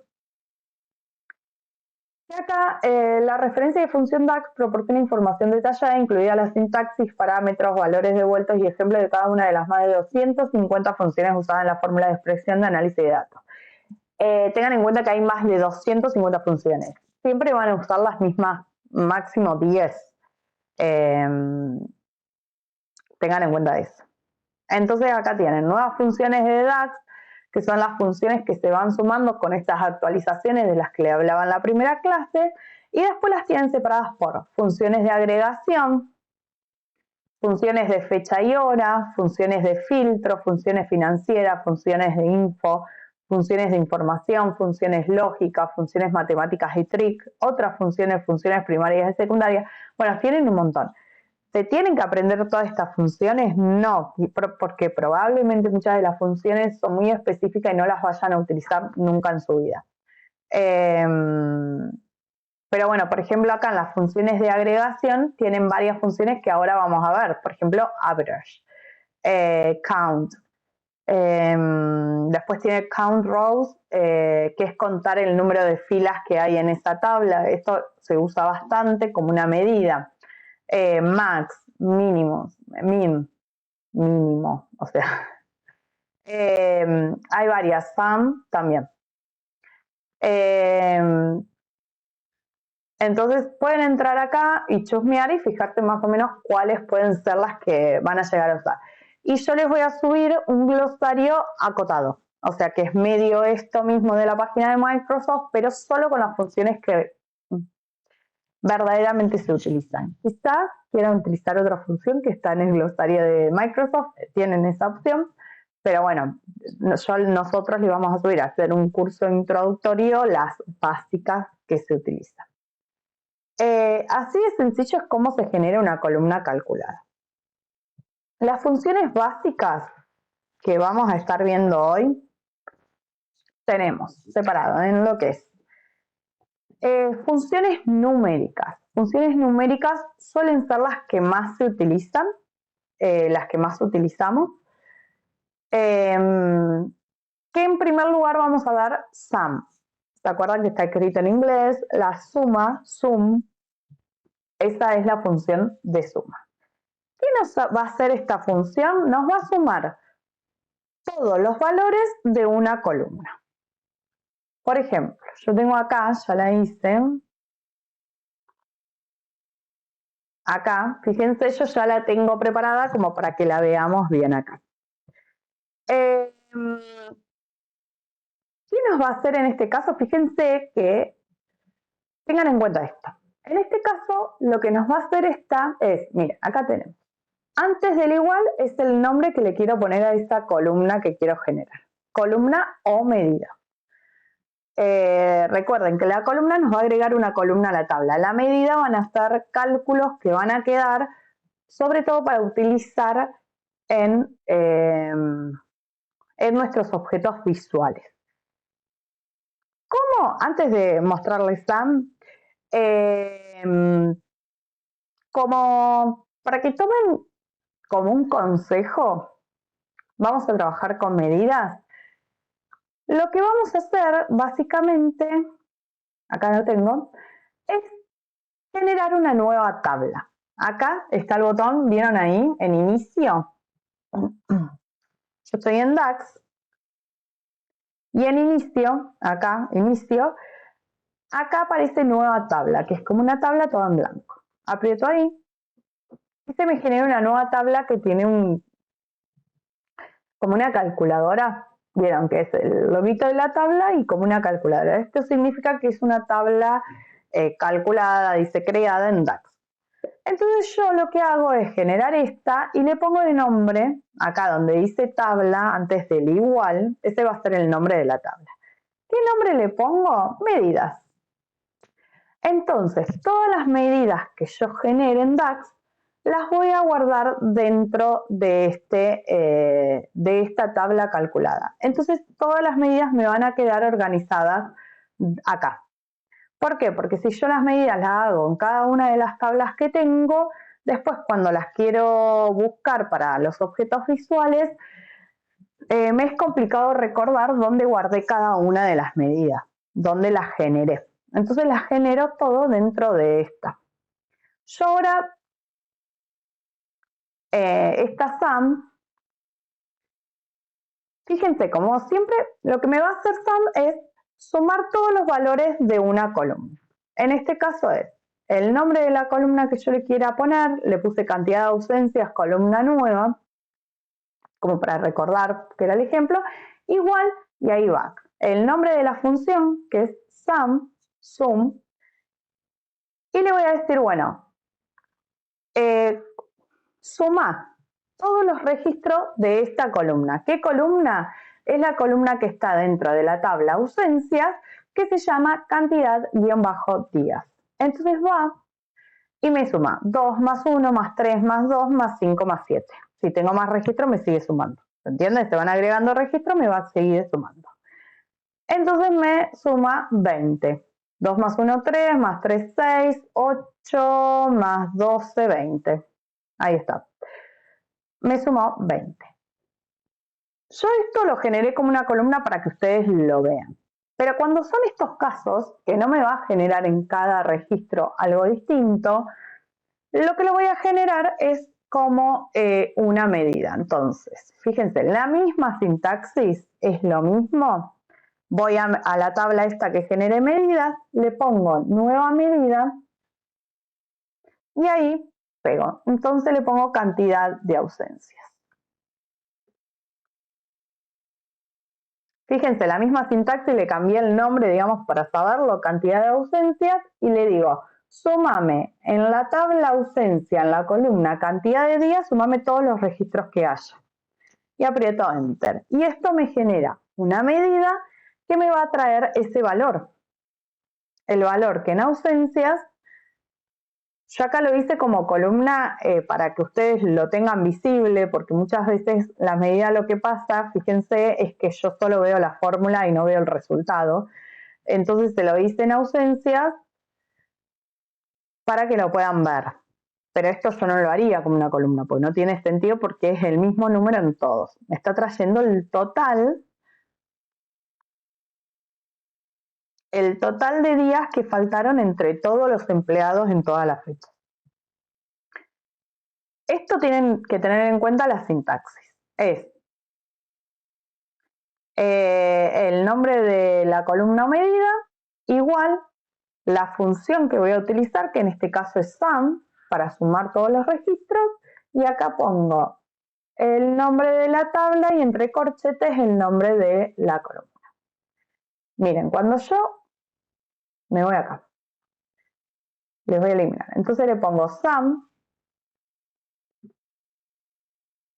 Y acá la referencia de función DAX proporciona información detallada, incluida la sintaxis, parámetros, valores devueltos y ejemplos de cada una de las más de 250 funciones usadas en la fórmula de expresión de análisis de datos. Tengan en cuenta que hay más de 250 funciones. Siempre van a usar las mismas, máximo 10. Tengan en cuenta eso. Entonces acá tienen nuevas funciones de DAX, que son las funciones que se van sumando con estas actualizaciones de las que le hablaba en la primera clase, y después las tienen separadas por funciones de agregación, funciones de fecha y hora, funciones de filtro, funciones financieras, funciones de info, funciones de información, funciones lógicas, funciones matemáticas y trick, otras funciones primarias y secundarias. Bueno, tienen un montón. ¿Se tienen que aprender todas estas funciones? No, porque probablemente muchas de las funciones son muy específicas y no las vayan a utilizar nunca en su vida. Pero bueno, por ejemplo, acá en las funciones de agregación tienen varias funciones que ahora vamos a ver. Por ejemplo, average, count. Después tiene count rows, que es contar el número de filas que hay en esa tabla. Esto se usa bastante como una medida. Max, mínimos, mínimo, o sea. Hay varias, sum también. Entonces pueden entrar acá y chusmear y fijarte más o menos cuáles pueden ser las que van a llegar a usar. Y yo les voy a subir un glosario acotado, o sea que es medio esto mismo de la página de Microsoft, pero solo con las funciones que verdaderamente se utilizan. Quizás quieran utilizar otra función que está en el glosario de Microsoft, tienen esa opción, pero bueno, nosotros le vamos a subir a hacer un curso introductorio, las básicas que se utilizan. Así de sencillo es cómo se genera una columna calculada. Las funciones básicas que vamos a estar viendo hoy, tenemos separado en lo que es funciones numéricas. Funciones numéricas suelen ser las que más se utilizan, las que más utilizamos. Que en primer lugar vamos a dar sum. ¿Se acuerdan que está escrito en inglés? La suma, sum, esa es la función de suma. ¿Qué nos va a hacer esta función? Nos va a sumar todos los valores de una columna. Por ejemplo, yo tengo acá, ya la hice. Acá, fíjense, yo ya la tengo preparada como para que la veamos bien acá. ¿Qué nos va a hacer en este caso? Fíjense que tengan en cuenta esto. En este caso, lo que nos va a hacer esta es, miren, acá tenemos. Antes del igual es el nombre que le quiero poner a esta columna que quiero generar. Columna o medida. Recuerden que la columna nos va a agregar una columna a la tabla. La medida van a estar cálculos que van a quedar, sobre todo para utilizar en nuestros objetos visuales. ¿Cómo? Antes de mostrarles como para que tomen como un consejo, vamos a trabajar con medidas. Lo que vamos a hacer básicamente, acá lo tengo, es generar una nueva tabla. Acá está el botón, ¿vieron ahí? En inicio. Yo estoy en DAX y en inicio, acá, inicio, acá aparece nueva tabla, que es como una tabla toda en blanco. Aprieto ahí y se me genera una nueva tabla que tiene como una calculadora. Vieron que es el lomito de la tabla y como una calculadora. Esto significa que es una tabla calculada, dice creada en DAX. Entonces yo lo que hago es generar esta y le pongo de nombre, acá donde dice tabla, antes del igual, ese va a ser el nombre de la tabla. ¿Qué nombre le pongo? Medidas. Entonces, todas las medidas que yo genere en DAX las voy a guardar dentro de esta tabla calculada. Entonces, todas las medidas me van a quedar organizadas acá. ¿Por qué? Porque si yo las medidas las hago en cada una de las tablas que tengo, después cuando las quiero buscar para los objetos visuales, me es complicado recordar dónde guardé cada una de las medidas, dónde las generé. Entonces las genero todo dentro de esta. Yo ahora, esta SUM, fíjense, como siempre, lo que me va a hacer SUM es sumar todos los valores de una columna. En este caso es el nombre de la columna que yo le quiera poner, le puse cantidad de ausencias, columna nueva, como para recordar que era el ejemplo, igual, y ahí va. El nombre de la función, que es sum, y le voy a decir, bueno, suma todos los registros de esta columna. ¿Qué columna? Es la columna que está dentro de la tabla ausencias, que se llama cantidad-días. Entonces va y me suma 2 más 1 más 3 más 2 más 5 más 7. Si tengo más registros me sigue sumando. ¿Se entiende? Se van agregando registros, me va a seguir sumando. Entonces me suma 20. 2 más 1, 3, más 3, 6, 8, más 12, 20. Ahí está. Me sumó 20. Yo esto lo generé como una columna para que ustedes lo vean. Pero cuando son estos casos, que no me va a generar en cada registro algo distinto, lo que lo voy a generar es como una medida. Entonces, fíjense, la misma sintaxis es lo mismo. Voy a la tabla esta que genere medidas, le pongo nueva medida y ahí pego. Entonces le pongo cantidad de ausencias. Fíjense, la misma sintaxis, le cambié el nombre, digamos, para saberlo, cantidad de ausencias, y le digo, súmame en la tabla ausencia, en la columna cantidad de días, súmame todos los registros que haya. Y aprieto Enter. Y esto me genera una medida que me va a traer ese valor. El valor que en ausencias, yo acá lo hice como columna para que ustedes lo tengan visible, porque muchas veces la medida lo que pasa, fíjense, es que yo solo veo la fórmula y no veo el resultado. Entonces se lo hice en ausencias para que lo puedan ver. Pero esto yo no lo haría como una columna, porque no tiene sentido porque es el mismo número en todos. Me está trayendo el total de días que faltaron entre todos los empleados en toda la fecha. Esto tienen que tener en cuenta la sintaxis. Es el nombre de la columna o medida igual la función que voy a utilizar, que en este caso es sum, para sumar todos los registros, y acá pongo el nombre de la tabla y entre corchetes el nombre de la columna. Miren, cuando yo me voy acá, les voy a eliminar. Entonces le pongo sum.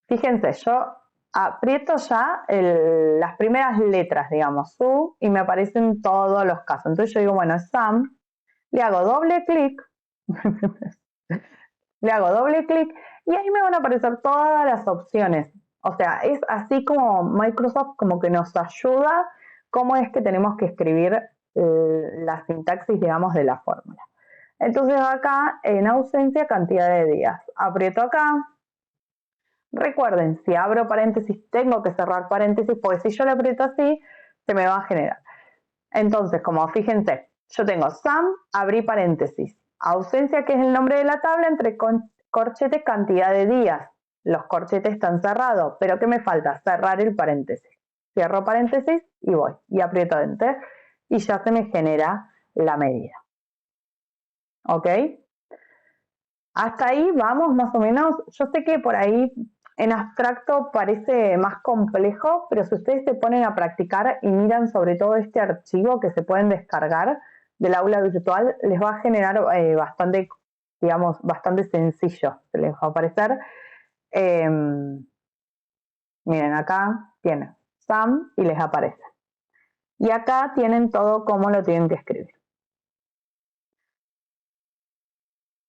Fíjense, yo aprieto ya las primeras letras, digamos, su, y me aparecen todos los casos. Entonces yo digo, bueno, es sum, le hago doble clic, y ahí me van a aparecer todas las opciones. O sea, es así como Microsoft como que nos ayuda cómo es que tenemos que escribir la sintaxis, digamos, de la fórmula. Entonces acá, en ausencia, cantidad de días. Aprieto acá. Recuerden, si abro paréntesis, tengo que cerrar paréntesis, porque si yo le aprieto así, se me va a generar. Entonces, como fíjense, yo tengo sum, abrí paréntesis, ausencia, que es el nombre de la tabla, entre corchetes, cantidad de días. Los corchetes están cerrados, pero ¿qué me falta? Cerrar el paréntesis. Cierro paréntesis y voy, y aprieto Enter, y ya se me genera la medida. ¿Ok? Hasta ahí vamos más o menos. Yo sé que por ahí en abstracto parece más complejo, pero si ustedes se ponen a practicar y miran sobre todo este archivo que se pueden descargar del aula virtual, les va a generar bastante, digamos, bastante sencillo. Se les va a aparecer. Miren, acá tienen sum y les aparece. Y acá tienen todo cómo lo tienen que escribir.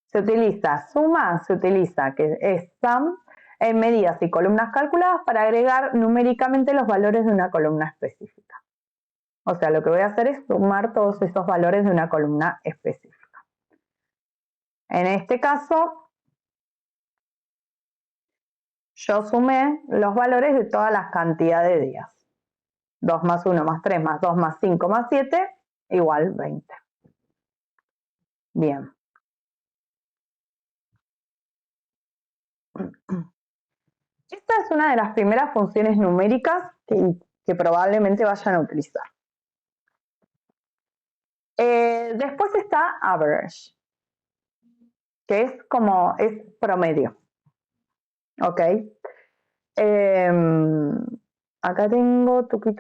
Se utiliza suma, se utiliza que es sum en medidas y columnas calculadas para agregar numéricamente los valores de una columna específica. O sea, lo que voy a hacer es sumar todos esos valores de una columna específica. En este caso, yo sumé los valores de todas las cantidades de días. 2 más 1 más 3 más 2 más 5 más 7 igual 20. Bien. Esta es una de las primeras funciones numéricas que probablemente vayan a utilizar. Después está average, que es promedio. ¿Ok? Acá tengo tuki.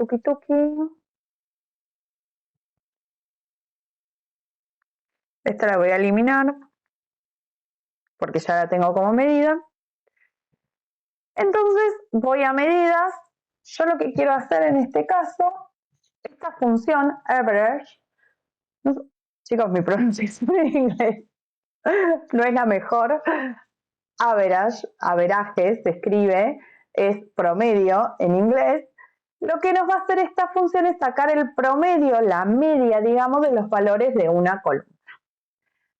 Esta la voy a eliminar porque ya la tengo como medida. Entonces voy a medidas. Yo lo que quiero hacer en este caso, esta función average, chicos, mi pronunciación en inglés no es la mejor. Average se escribe, es promedio en inglés. Lo que nos va a hacer esta función es sacar el promedio, la media, digamos, de los valores de una columna.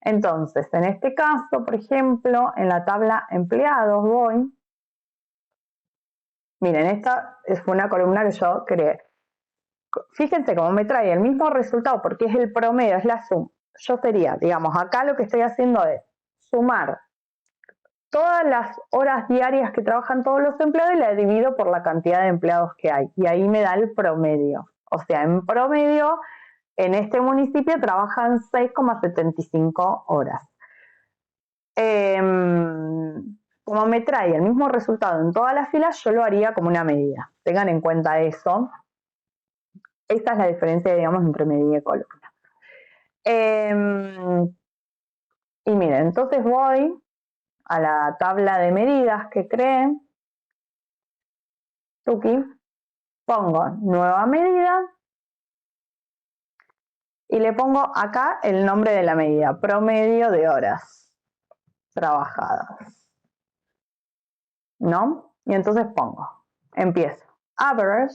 Entonces, en este caso, por ejemplo, en la tabla empleados voy. Miren, esta fue una columna que yo creé. Fíjense cómo me trae el mismo resultado porque es el promedio, es la suma. Yo sería, digamos, acá lo que estoy haciendo es sumar todas las horas diarias que trabajan todos los empleados y la divido por la cantidad de empleados que hay. Y ahí me da el promedio. O sea, en promedio, en este municipio trabajan 6,75 horas. Como me trae el mismo resultado en todas las filas, yo lo haría como una medida. Tengan en cuenta eso. Esta es la diferencia, digamos, entre medida y columna. Y miren, entonces voy a la tabla de medidas que creé. Tuki, pongo nueva medida y le pongo acá el nombre de la medida, promedio de horas trabajadas. ¿No? Y entonces empiezo, average,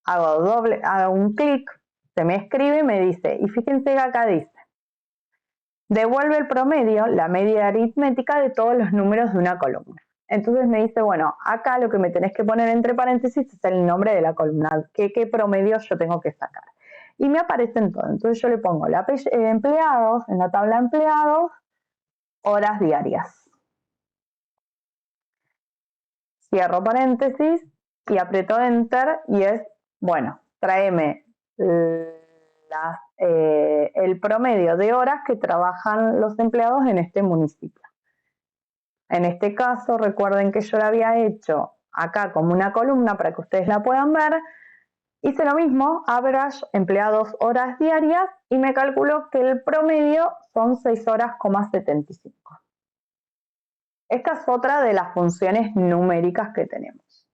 hago un clic, se me escribe y me dice, y fíjense que acá dice, devuelve el promedio, la media aritmética de todos los números de una columna. Entonces me dice, bueno, acá lo que me tenés que poner entre paréntesis es el nombre de la columna, qué promedio yo tengo que sacar. Y me aparecen todo. Entonces yo le pongo empleados, en la tabla empleados, horas diarias. Cierro paréntesis y aprieto enter y es, bueno, tráeme el promedio de horas que trabajan los empleados en este municipio. En este caso, recuerden que yo la había hecho acá como una columna para que ustedes la puedan ver. Hice lo mismo, average, empleados horas diarias, y me calculó que el promedio son 6 horas,75. Esta es otra de las funciones numéricas que tenemos.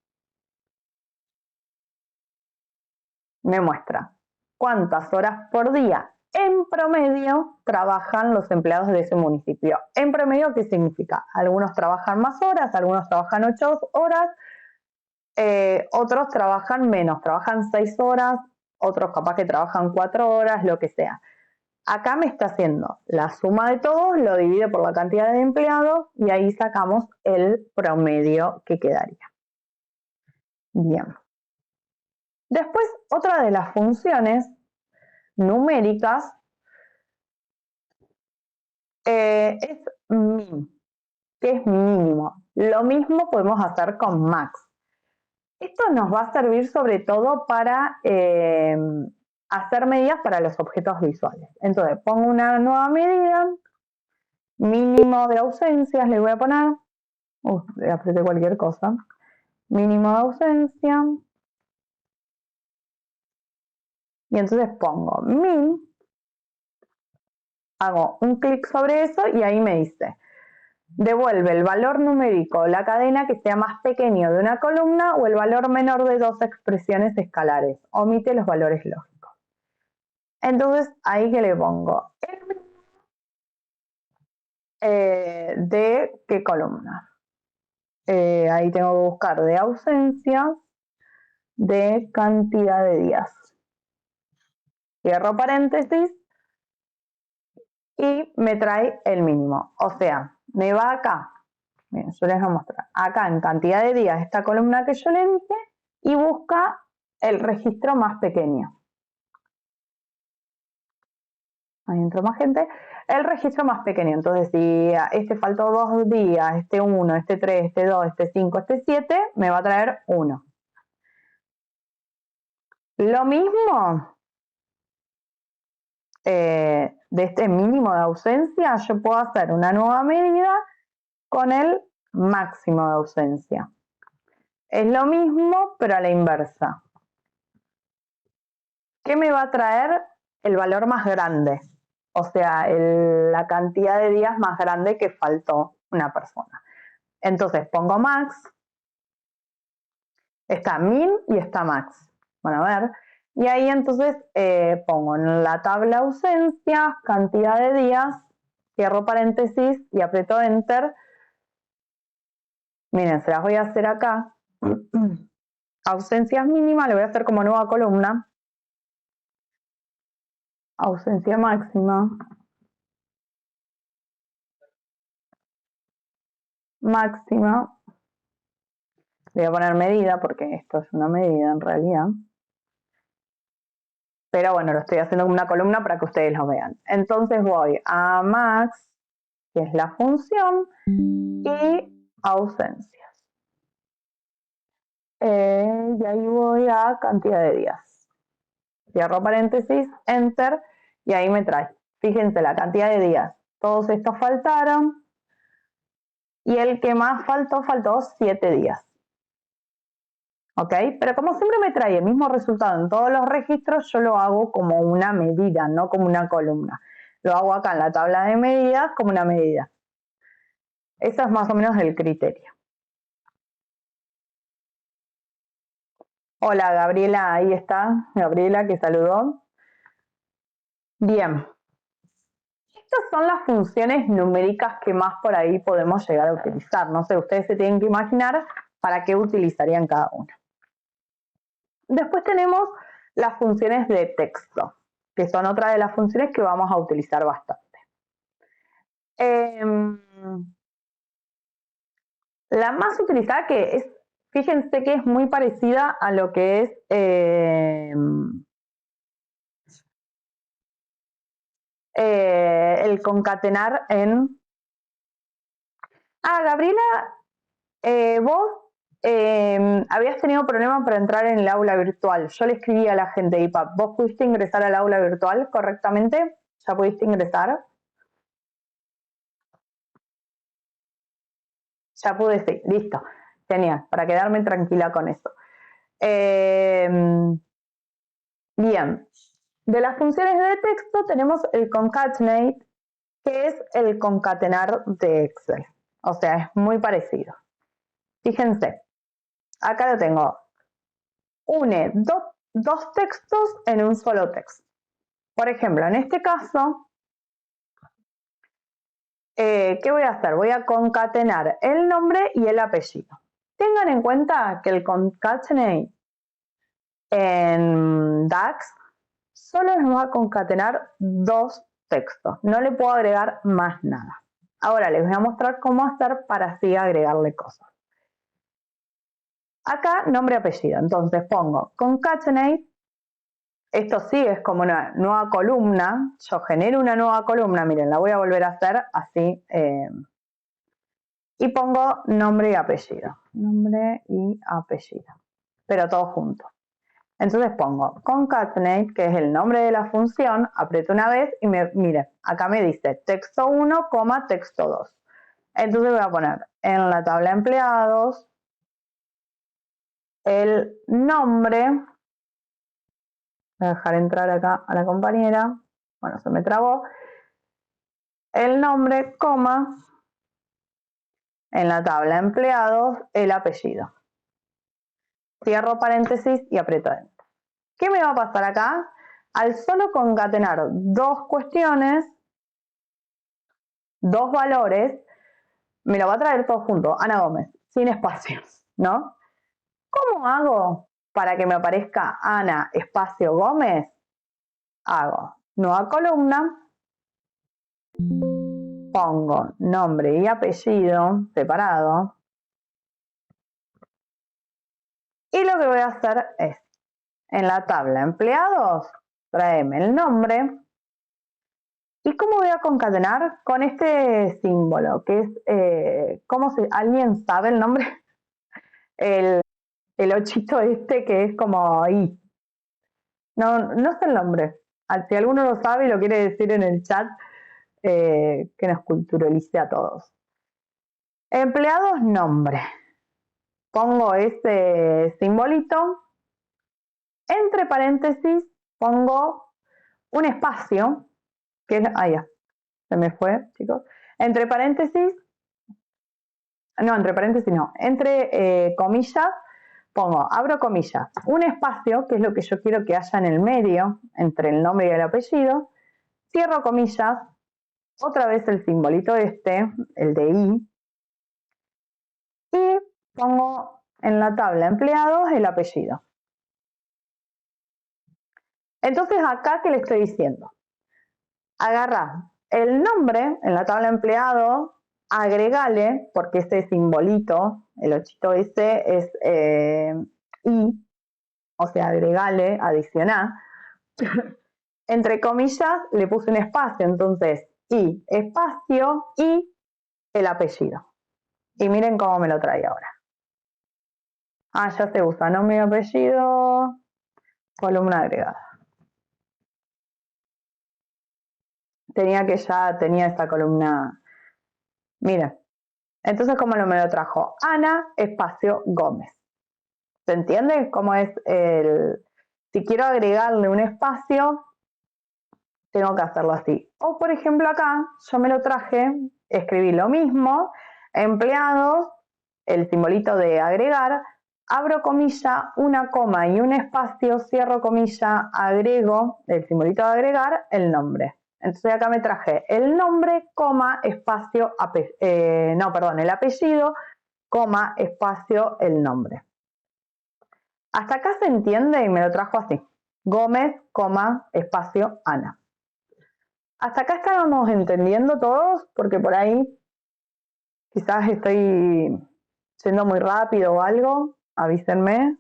Me muestra cuántas horas por día en promedio trabajan los empleados de ese municipio. En promedio, ¿qué significa? Algunos trabajan más horas, algunos trabajan 8 horas, otros trabajan menos, trabajan 6 horas, otros capaz que trabajan 4 horas, lo que sea. Acá me está haciendo la suma de todos, lo divide por la cantidad de empleados y ahí sacamos el promedio que quedaría. Bien. Después, otra de las funciones numéricas es min, que es mínimo. Lo mismo podemos hacer con max. Esto nos va a servir sobre todo para hacer medidas para los objetos visuales. Entonces, pongo una nueva medida, mínimo de ausencias, le voy a poner, apreté cualquier cosa, mínimo de ausencia, y entonces pongo min, hago un clic sobre eso y ahí me dice, devuelve el valor numérico o la cadena que sea más pequeño de una columna o el valor menor de dos expresiones escalares. Omite los valores lógicos. Entonces, ahí que le pongo de qué columna. Ahí tengo que buscar de ausencias, de cantidad de días. cierro paréntesis y me trae el mínimo. O sea, me va acá. Miren, yo les voy a mostrar. Acá en cantidad de días, esta columna que yo le dije, y busca el registro más pequeño. Ahí entró más gente. El registro más pequeño. Entonces, si este faltó 2 días, este 1, este 3, este 2, este 5, este 7, me va a traer 1. Lo mismo de este mínimo de ausencia, yo puedo hacer una nueva medida con el máximo de ausencia. Es lo mismo, pero a la inversa. ¿Qué me va a traer el valor más grande? O sea, la cantidad de días más grande que faltó una persona. Entonces pongo max, está min y está max. Bueno, a ver. Y ahí entonces pongo en la tabla ausencias, cantidad de días, cierro paréntesis y aprieto enter. Miren, se las voy a hacer acá. Ausencias mínimas, le voy a hacer como nueva columna. Ausencia máxima. Máxima. Le voy a poner medida porque esto es una medida en realidad. Pero bueno, lo estoy haciendo como una columna para que ustedes lo vean. Entonces voy a max, que es la función, y ausencias. Y ahí voy a cantidad de días. Cierro paréntesis, enter, y ahí me trae. Fíjense la cantidad de días. Todos estos faltaron. Y el que más faltó 7 días. ¿Ok? Pero como siempre me trae el mismo resultado en todos los registros, yo lo hago como una medida, no como una columna. Lo hago acá en la tabla de medidas como una medida. Eso es más o menos el criterio. Hola Gabriela, ahí está. Gabriela que saludó. Bien. Estas son las funciones numéricas que más por ahí podemos llegar a utilizar. No sé, ustedes se tienen que imaginar para qué utilizarían cada una. Después tenemos las funciones de texto, que son otra de las funciones que vamos a utilizar bastante. La más utilizada que es, fíjense que es muy parecida a lo que es el concatenar en... Gabriela, vos habías tenido problemas para entrar en el aula virtual. Yo le escribí a la gente de IPAP. ¿Vos pudiste ingresar al aula virtual correctamente? ¿Ya pudiste ingresar? Ya pude, sí, listo. Genial, para quedarme tranquila con eso. Bien, de las funciones de texto tenemos el concatenate, que es el concatenar de Excel. O sea, es muy parecido. Fíjense, acá lo tengo. Une dos textos en un solo texto. Por ejemplo, en este caso, ¿qué voy a hacer? Voy a concatenar el nombre y el apellido. Tengan en cuenta que el concatenate en DAX solo nos va a concatenar 2 textos. No le puedo agregar más nada. Ahora les voy a mostrar cómo hacer para así agregarle cosas. Acá nombre y apellido. Entonces pongo concatenate. Esto sí es como una nueva columna. Yo genero una nueva columna. Miren, la voy a volver a hacer así. Y pongo nombre y apellido. Nombre y apellido. Pero todo junto. Entonces pongo concatenate, que es el nombre de la función, aprieto una vez y mire, acá me dice texto 1, texto 2. Entonces voy a poner en la tabla empleados el nombre. Voy a dejar entrar acá a la compañera. Bueno, se me trabó. El nombre, en la tabla empleados, el apellido. Cierro paréntesis y aprieto enter. ¿Qué me va a pasar acá? Al solo concatenar 2 cuestiones, 2 valores, me lo va a traer todo junto, Ana Gómez, sin espacios, ¿no? ¿Cómo hago para que me aparezca Ana espacio Gómez? hago nueva columna, pongo nombre y apellido separado. Y lo que voy a hacer es, en la tabla empleados, tráeme el nombre. ¿Y cómo voy a concatenar? Con este símbolo, que es, ¿alguien sabe el nombre? El ochito este que es como I. No sé el nombre. Si alguno lo sabe y lo quiere decir en el chat, que nos culturalice a todos. Empleados, nombre. Pongo ese simbolito. Entre paréntesis pongo un espacio, que es, ya, se me fue, chicos. Entre paréntesis no, entre comillas, abro comillas, un espacio, que es lo que yo quiero que haya en el medio, entre el nombre y el apellido, cierro comillas, otra vez el simbolito este, el de I, y pongo en la tabla empleados el apellido. Entonces acá, ¿qué le estoy diciendo? Agarra el nombre en la tabla empleado, agregale, porque ese simbolito, el ochito ese es I, o sea, agregale, adicionar. Entre comillas le puse un espacio, entonces I, espacio y el apellido. Y miren cómo me lo trae ahora. Ya se usa nombre y apellido, columna agregada. Tenía esta columna. Miren, entonces ¿cómo me lo trajo? Ana, espacio, Gómez. ¿Se entiende cómo es si quiero agregarle un espacio, tengo que hacerlo así? O por ejemplo acá, yo me lo traje, escribí lo mismo, empleados, el simbolito de agregar, abro comilla, una coma y un espacio, cierro comilla, agrego, el simbolito de agregar, el nombre. Entonces acá me traje el nombre, coma, espacio, el apellido, coma, espacio, el nombre. Hasta acá se entiende y me lo trajo así. Gómez, coma, espacio, Ana. Hasta acá estábamos entendiendo todos, porque por ahí quizás estoy yendo muy rápido o algo. Avísenme.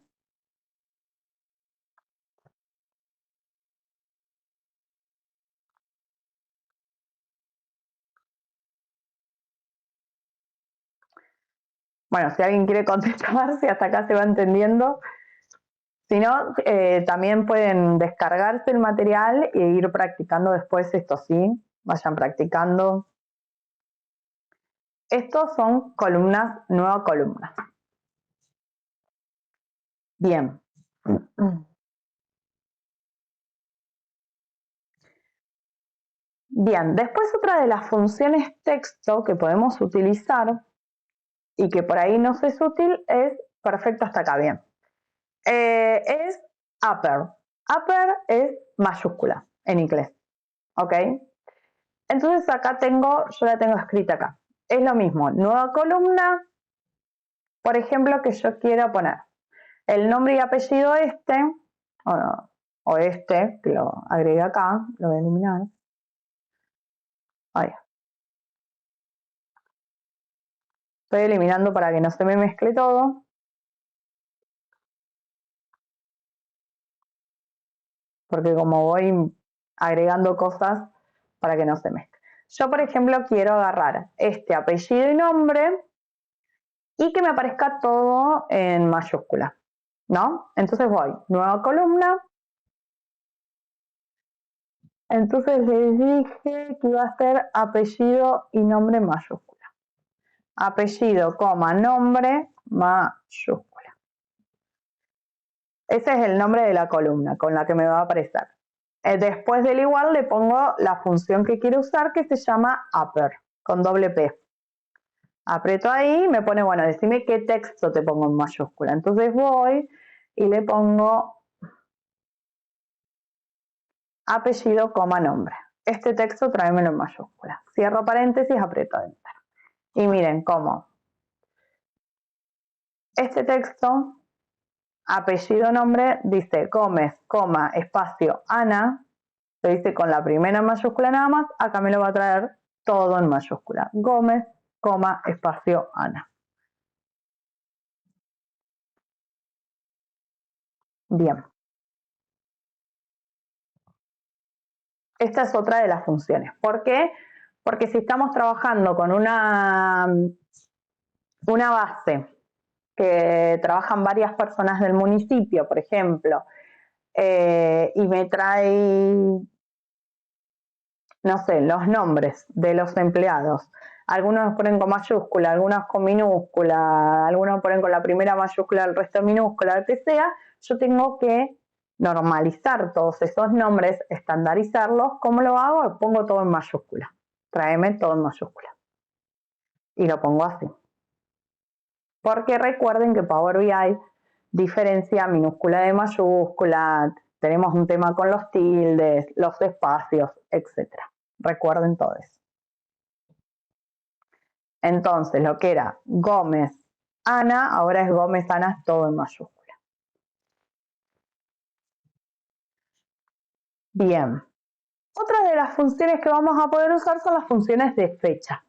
Bueno, si alguien quiere contestar, si hasta acá se va entendiendo. Si no, también pueden descargarse el material e ir practicando después, esto sí, vayan practicando. Estos son columnas, nuevas columnas. Bien. Bien, después otra de las funciones texto que podemos utilizar y que por ahí no es útil es, perfecto hasta acá, bien, es upper. Upper es mayúscula en inglés, ¿ok? Entonces acá yo la tengo escrita acá. Es lo mismo, nueva columna, por ejemplo, que yo quiero poner el nombre y apellido o este, que lo agregué acá, lo voy a eliminar. Ahí. Estoy eliminando para que no se me mezcle todo. Porque como voy agregando cosas para que no se mezcle. Yo, por ejemplo, quiero agarrar este apellido y nombre y que me aparezca todo en mayúscula, ¿no? Entonces voy, nueva columna. Entonces les dije que iba a ser apellido y nombre en mayúscula. Apellido, coma, nombre, mayúscula. Ese es el nombre de la columna con la que me va a aparecer. Después del igual le pongo la función que quiero usar, que se llama upper, con doble P. Aprieto ahí y me pone, bueno, decime qué texto te pongo en mayúscula. Entonces voy y le pongo apellido, coma, nombre. Este texto tráemelo en mayúscula. Cierro paréntesis, aprieto enter. Y miren cómo este texto, apellido, nombre, dice Gómez, coma, espacio, Ana. lo hice con la primera en mayúscula nada más, acá me lo va a traer todo en mayúscula. Gómez, coma, espacio, Ana. Bien. Esta es otra de las funciones. ¿Por qué? Porque si estamos trabajando con una base que trabajan varias personas del municipio, por ejemplo, y me trae, no sé, los nombres de los empleados. Algunos los ponen con mayúscula, algunos con minúscula, algunos ponen con la primera mayúscula, el resto minúscula, lo que sea. Yo tengo que normalizar todos esos nombres, estandarizarlos. ¿Cómo lo hago? Pongo todo en mayúscula. Tráeme todo en mayúscula. Y lo pongo así. Porque recuerden que Power BI diferencia minúscula de mayúscula, tenemos un tema con los tildes, los espacios, etc. Recuerden todo eso. Entonces, lo que era Gómez, Ana, ahora es Gómez, Ana, todo en mayúscula. Bien. Otra de las funciones que vamos a poder usar son las funciones de fecha.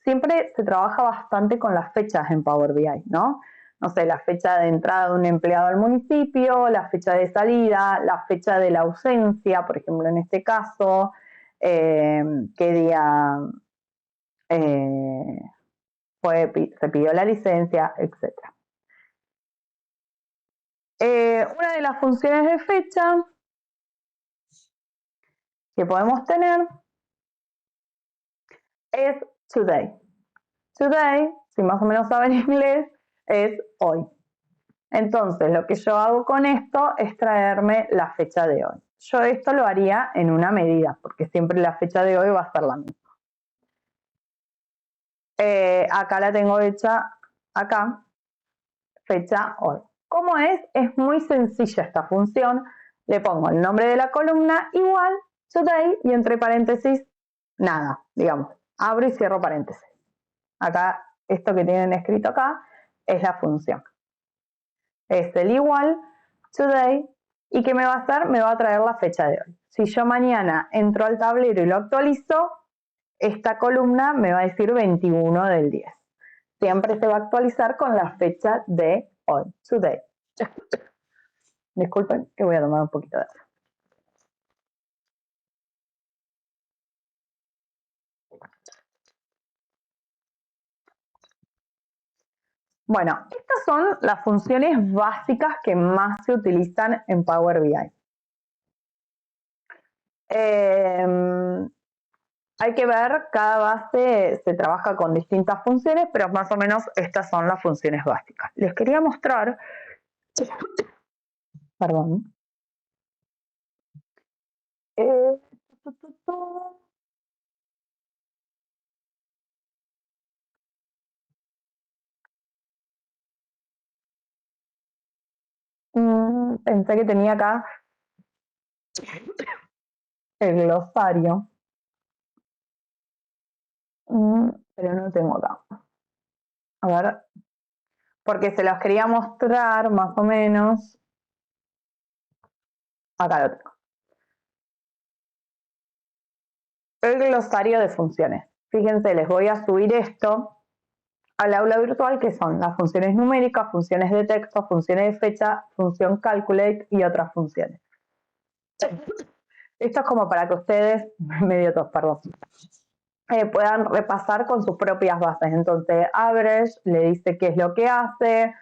Siempre se trabaja bastante con las fechas en Power BI, ¿no? No sé, la fecha de entrada de un empleado al municipio, la fecha de salida, la fecha de la ausencia, por ejemplo, en este caso, qué día se pidió la licencia, etc. Una de las funciones de fecha que podemos tener es today. Today, si más o menos saben inglés, es hoy. Entonces, lo que yo hago con esto es traerme la fecha de hoy. Yo esto lo haría en una medida, porque siempre la fecha de hoy va a ser la misma. Acá la tengo hecha, acá, fecha hoy. ¿Cómo es? Es muy sencilla esta función. Le pongo el nombre de la columna igual, today, y entre paréntesis, nada, digamos. Abro y cierro paréntesis. Acá, esto que tienen escrito acá, es la función. Es el igual, today, y ¿qué me va a hacer? Me va a traer la fecha de hoy. Si yo mañana entro al tablero y lo actualizo, esta columna me va a decir 21 del 10. Siempre se va a actualizar con la fecha de hoy, today. Disculpen que voy a tomar un poquito de agua. Bueno, estas son las funciones básicas que más se utilizan en Power BI. Hay que ver, cada base se trabaja con distintas funciones, pero más o menos estas son las funciones básicas. Les quería mostrar, perdón, eh, pensé que tenía acá el glosario, pero no tengo acá. A ver, porque se los quería mostrar más o menos. Acá lo tengo. El glosario de funciones. Fíjense, les voy a subir esto al aula virtual, que son las funciones numéricas, funciones de texto, funciones de fecha, función calculate y otras funciones. Esto es como para que ustedes, medio tos, perdón, puedan repasar con sus propias bases. Entonces, average le dice qué es lo que hace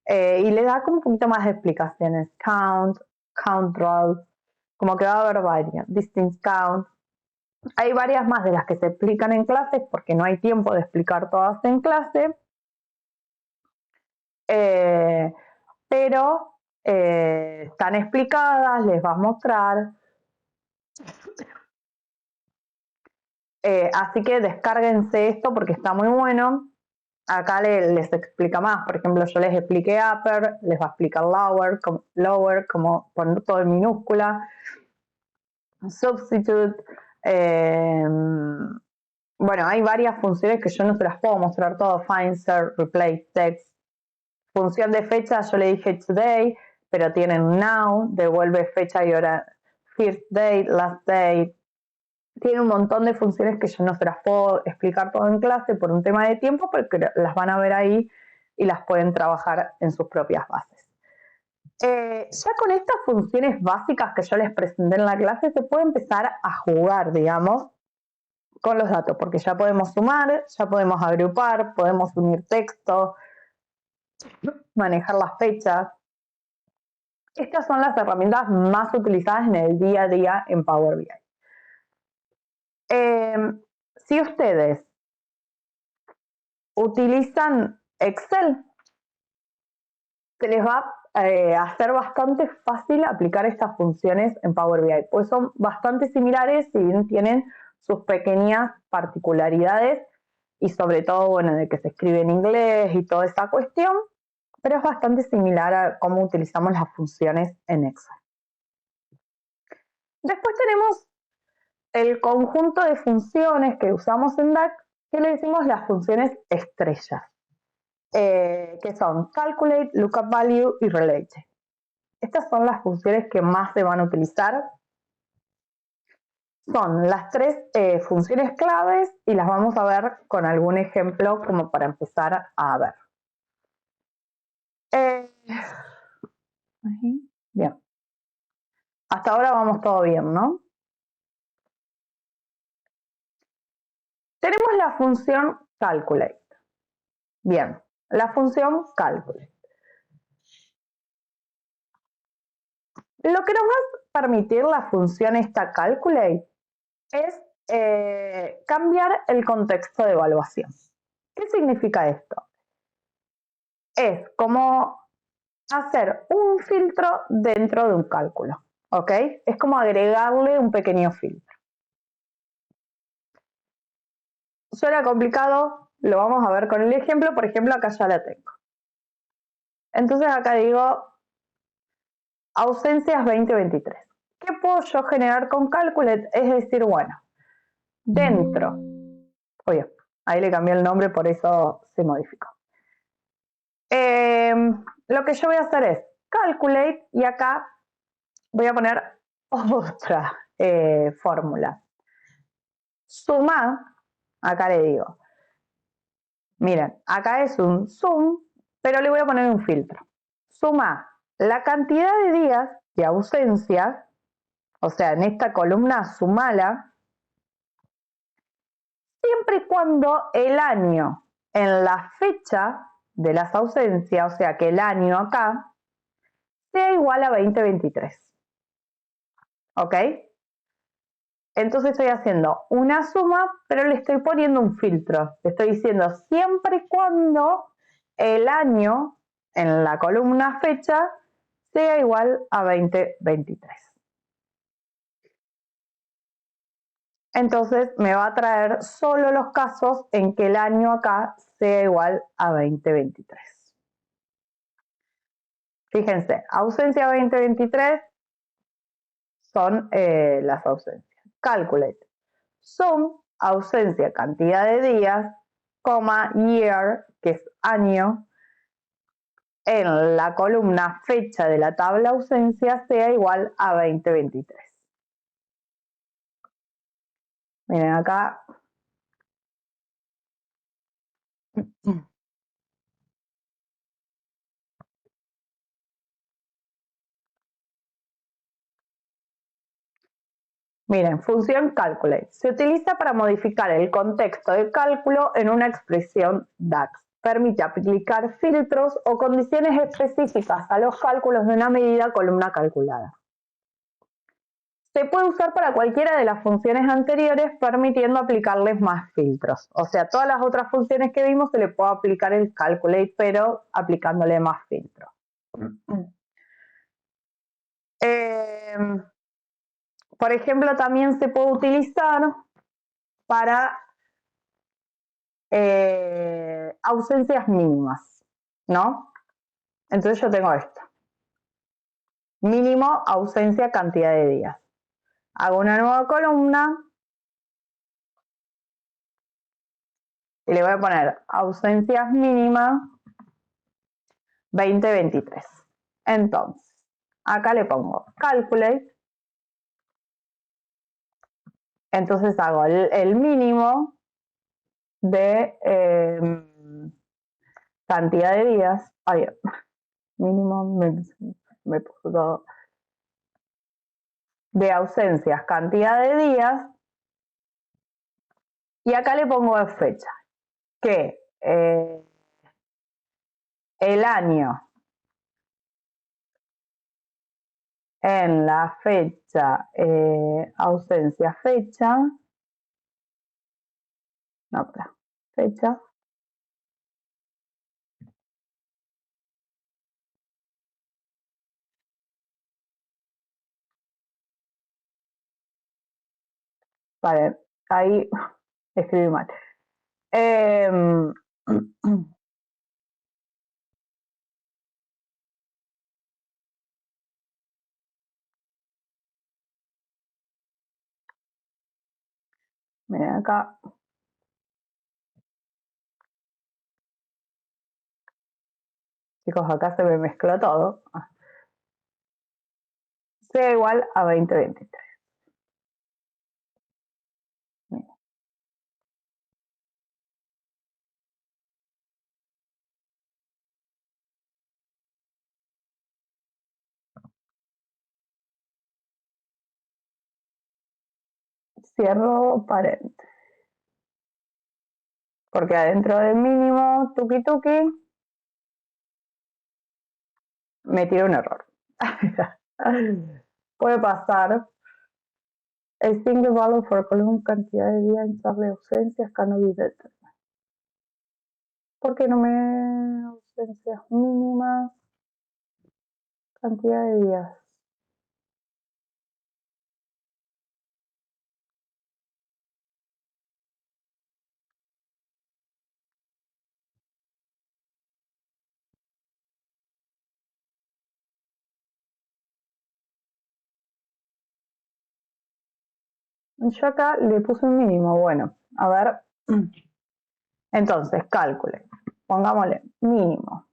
y le da como un poquito más de explicaciones. Count, count rows, como que va a haber varias. Distance count. Hay varias más de las que se explican en clases porque no hay tiempo de explicar todas en clase. Pero están explicadas, les va a mostrar. Así que descárguense esto porque está muy bueno. Acá les explica más. Por ejemplo, yo les expliqué upper, les va a explicar lower, como poner todo en minúscula. Substitute. Bueno, hay varias funciones que yo no se las puedo mostrar todo. Find, insert, replace, text. Función de fecha, yo le dije today, pero tienen now, devuelve fecha y hora, first date, last date. Tiene un montón de funciones que yo no se las puedo explicar todo en clase por un tema de tiempo, porque las van a ver ahí y las pueden trabajar en sus propias bases. Ya con estas funciones básicas que yo les presenté en la clase se puede empezar a jugar, digamos, con los datos, porque ya podemos sumar, ya podemos agrupar, podemos unir texto, manejar las fechas. Estas son las herramientas más utilizadas en el día a día en Power BI. Si ustedes utilizan Excel, se les va a hacer bastante fácil aplicar estas funciones en Power BI, pues son bastante similares, si bien tienen sus pequeñas particularidades y sobre todo, bueno, de que se escribe en inglés y toda esa cuestión, pero es bastante similar a cómo utilizamos las funciones en Excel. Después tenemos el conjunto de funciones que usamos en DAX, que le decimos las funciones estrellas, que son Calculate, Lookup Value y Relate. Estas son las funciones que más se van a utilizar. Son las tres funciones claves y las vamos a ver con algún ejemplo como para empezar a ver. Bien. Hasta ahora vamos todo bien, ¿no? Tenemos la función Calculate. Bien, la función Calculate. Lo que nos va a permitir la función esta Calculate es cambiar el contexto de evaluación. ¿Qué significa esto? Es como hacer un filtro dentro de un cálculo, ¿ok? Es como agregarle un pequeño filtro. Suena complicado, lo vamos a ver con el ejemplo. Por ejemplo, acá ya la tengo. Entonces acá digo ausencias 2023. ¿Qué puedo yo generar con Calculate? Es decir, bueno, dentro, oye, ahí le cambié el nombre, por eso se modificó. Lo que yo voy a hacer es Calculate y acá voy a poner otra fórmula. Suma, acá le digo, miren, acá es un sum, pero le voy a poner un filtro. Suma la cantidad de días de ausencia, o sea, en esta columna sumala, siempre y cuando el año en la fecha de las ausencias, o sea, que el año acá, sea igual a 2023. ¿Ok? Entonces estoy haciendo una suma, pero le estoy poniendo un filtro. Le estoy diciendo siempre y cuando el año en la columna fecha sea igual a 2023. Entonces me va a traer solo los casos en que el año acá sea igual a 2023. Fíjense, ausencia 2023 son las ausencias. Calculate. Sum, ausencia, cantidad de días, coma, year, que es año, en la columna fecha de la tabla ausencia sea igual a 2023. Miren acá. Miren, función calculate. Se utiliza para modificar el contexto de cálculo en una expresión DAX. Permite aplicar filtros o condiciones específicas a los cálculos de una medida columna calculada. Se puede usar para cualquiera de las funciones anteriores, permitiendo aplicarles más filtros. O sea, todas las otras funciones que vimos se le puede aplicar el calculate, pero aplicándole más filtros. Por ejemplo, también se puede utilizar para ausencias mínimas, ¿no? Entonces yo tengo esto. Mínimo, ausencia, cantidad de días. Hago una nueva columna y le voy a poner ausencias mínimas 2023. Entonces, acá le pongo calculate Entonces hago el mínimo de cantidad de días. Ay, mínimo me puso todo. De ausencias, cantidad de días. Y acá le pongo de fecha. Que el año en la fecha, ausencia, fecha. No, espera. Fecha. Vale, ahí escribí mal. Miren acá. Chicos, acá se me mezcló todo. Sea igual a 2023. Cierro paréntesis. Porque adentro del mínimo, tuki tuki, me tiró un error. Puede pasar. A single value for column cantidad de días en de ausencias cannot be determined. ¿Por qué no me ausencias mínimas? Cantidad de días. Yo acá le puse un mínimo. Bueno, a ver. Entonces, calcule. Pongámosle mínimo.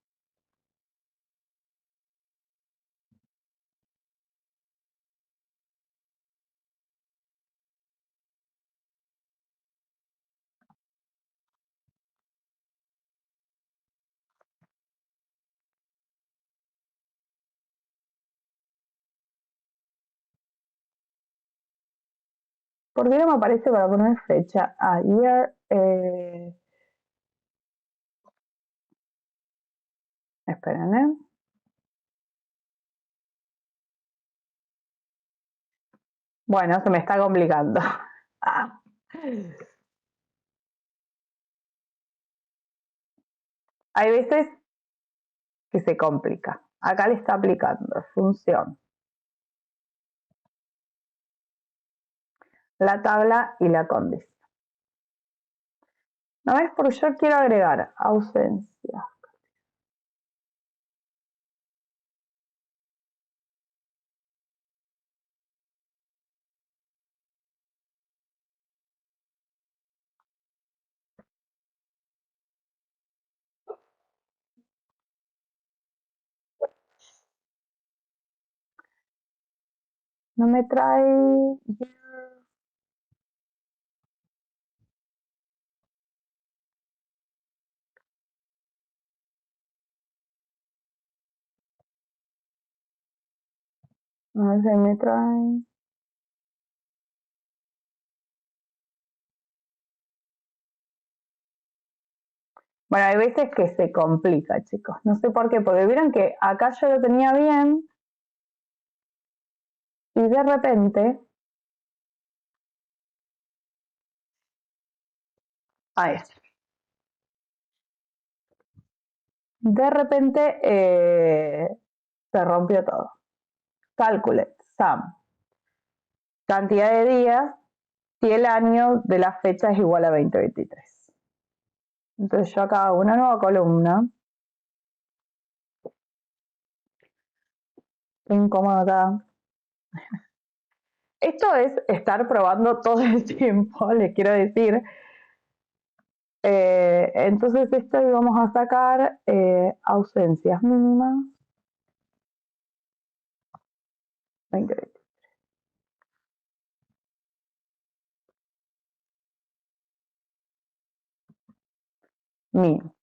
¿Por qué no me aparece para poner fecha? Ayer. Esperen, ¿eh? Bueno, se me está complicando. Hay veces que se complica. Acá le está aplicando función, la tabla y la condición. ¿No ves? Porque yo quiero agregar ausencia. No me trae. No se me trae. Bueno, hay veces que se complica, chicos. No sé por qué, porque vieron que acá yo lo tenía bien y de repente. Ahí está. De repente se rompió todo. Calcule, sum. Cantidad de días si el año de la fecha es igual a 2023. Entonces yo acá hago una nueva columna. Qué incómodo acá. Esto es estar probando todo el tiempo, les quiero decir. Entonces esto vamos a sacar ausencias mínimas. 2023. mío.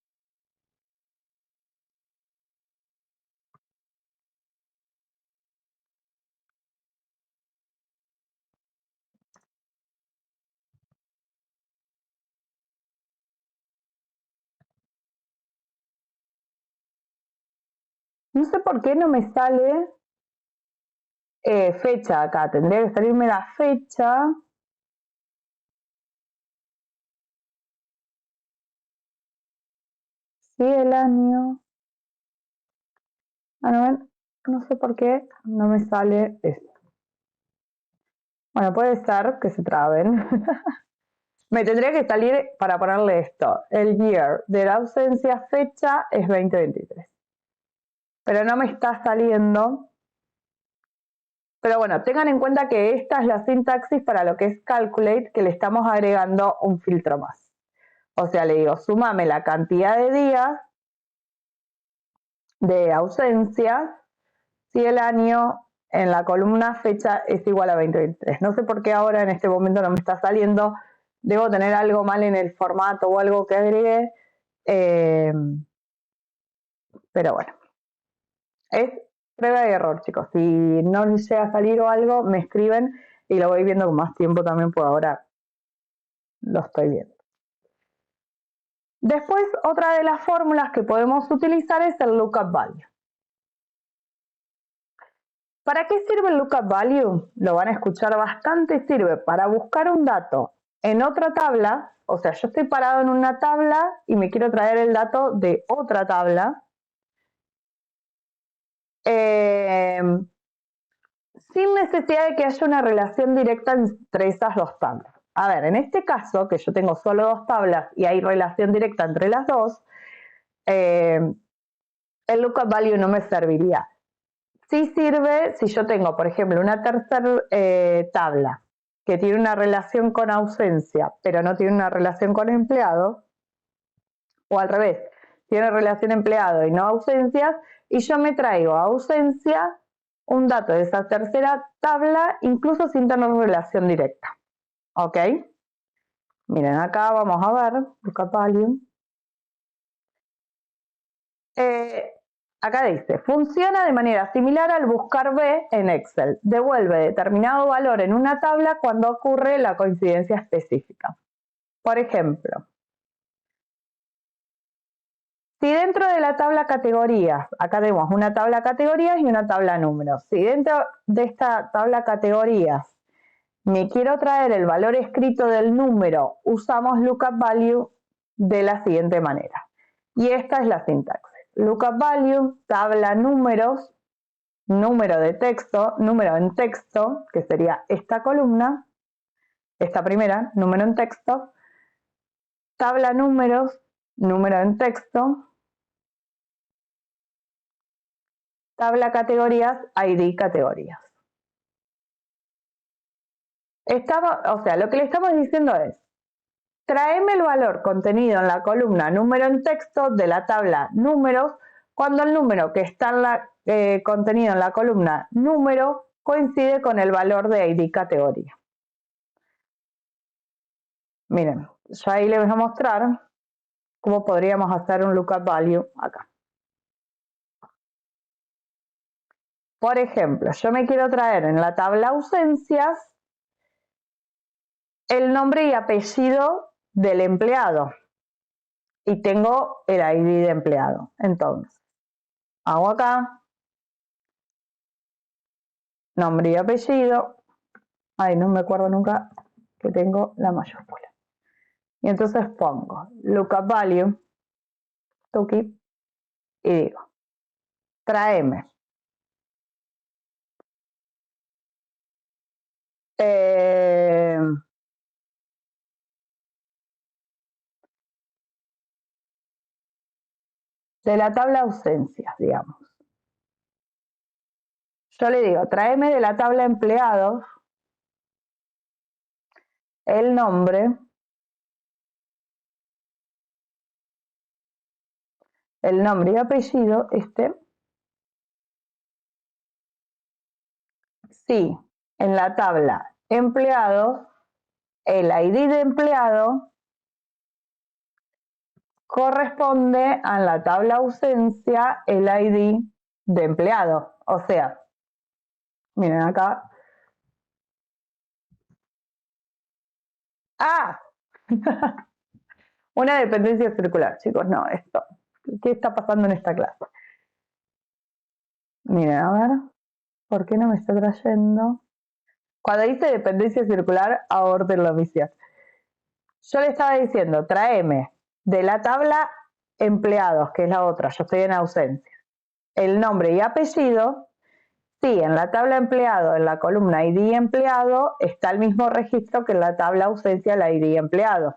No sé por qué no me sale fecha acá. Tendría que salirme la fecha. Sí, el año. No sé por qué no me sale esto. Bueno, puede ser que se traben. Me tendría que salir para ponerle esto. El year de la ausencia fecha es 2023. Pero no me está saliendo. Pero bueno, tengan en cuenta que esta es la sintaxis para lo que es calculate, que le estamos agregando un filtro más. O sea, le digo, súmame la cantidad de días de ausencia si el año en la columna fecha es igual a 2023. No sé por qué ahora en este momento no me está saliendo. Debo tener algo mal en el formato o algo que agregué. Pero bueno, es prueba y error, chicos. Si no les llega a salir o algo, me escriben y lo voy viendo con más tiempo también, por ahora lo estoy viendo. Después, otra de las fórmulas que podemos utilizar es el lookup value. ¿Para qué sirve el lookup value? Lo van a escuchar bastante. Sirve para buscar un dato en otra tabla. O sea, yo estoy parado en una tabla y me quiero traer el dato de otra tabla. Sin necesidad de que haya una relación directa entre esas dos tablas. A ver, en este caso, que yo tengo solo dos tablas y hay relación directa entre las dos, el lookup value no me serviría. Sí sirve si yo tengo, por ejemplo, una tercera tabla que tiene una relación con ausencia, pero no tiene una relación con empleado, o al revés, tiene relación empleado y no ausencias, y yo me traigo a ausencia un dato de esa tercera tabla, incluso sin tener relación directa. ¿Ok? Miren, acá vamos a ver, lookup value. Acá dice, funciona de manera similar al buscar B en Excel. Devuelve determinado valor en una tabla cuando ocurre la coincidencia específica. Por ejemplo, si dentro de la tabla categorías, acá tenemos una tabla categorías y una tabla números. Si dentro de esta tabla categorías me quiero traer el valor escrito del número, usamos lookup value de la siguiente manera. Y esta es la sintaxis. Lookup value, tabla números, número de texto, número en texto, que sería esta columna, esta primera, número en texto, tabla números, número en texto, tabla categorías, ID categorías. O sea, lo que le estamos diciendo es, tráeme el valor contenido en la columna número en texto de la tabla números cuando el número que está contenido en la columna número coincide con el valor de ID categoría. Miren, yo ahí les voy a mostrar cómo podríamos hacer un lookup value acá. Por ejemplo, yo me quiero traer en la tabla ausencias el nombre y apellido del empleado y tengo el ID de empleado. Entonces, hago acá, nombre y apellido. Ay, no me acuerdo nunca que tengo la mayúscula. Y entonces pongo lookup value, tuki, y digo, tráeme de la tabla ausencias, digamos. Yo le digo, tráeme de la tabla empleados el nombre, y apellido, sí, en la tabla empleados, el ID de empleado corresponde a la tabla ausencia el ID de empleado. O sea, miren acá. ¡Ah! Una dependencia circular, chicos. No, esto. ¿Qué está pasando en esta clase? Miren, a ver. ¿Por qué no me está trayendo? Cuando dice dependencia circular, aborten la misión. Yo le estaba diciendo, tráeme de la tabla empleados, que es la otra, yo estoy en ausencia, el nombre y apellido. Sí, en la tabla empleado, en la columna ID empleado, está el mismo registro que en la tabla ausencia, la ID empleado.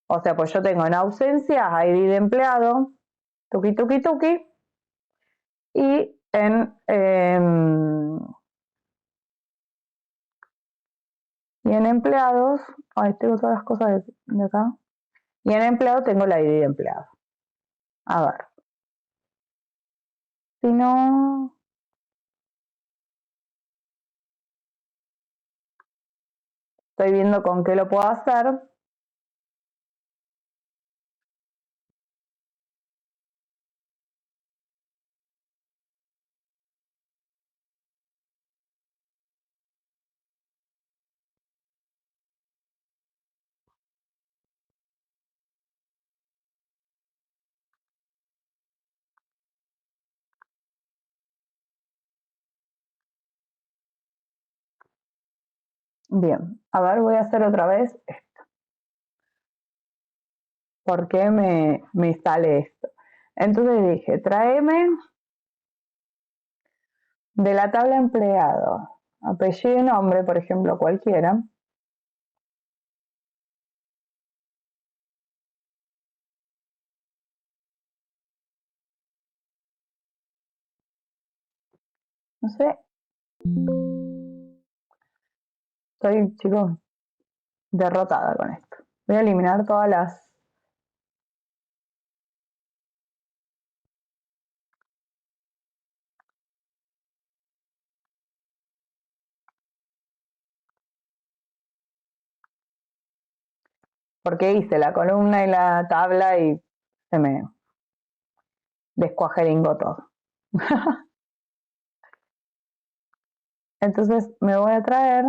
O sea, pues yo tengo en ausencia ID de empleado, tuki tuki tuki, y y en empleados, ahí tengo todas las cosas de acá, y en empleado tengo la ID de empleado. A ver. Si no, estoy viendo con qué lo puedo hacer. Bien, a ver, voy a hacer otra vez esto. ¿Por qué me sale esto? Entonces dije, tráeme de la tabla empleado, apellido y nombre, por ejemplo, cualquiera. No sé. Estoy, chicos, derrotada con esto. Voy a eliminar todas las... Porque hice la columna y la tabla y se me descuajeringó todo. Entonces me voy a traer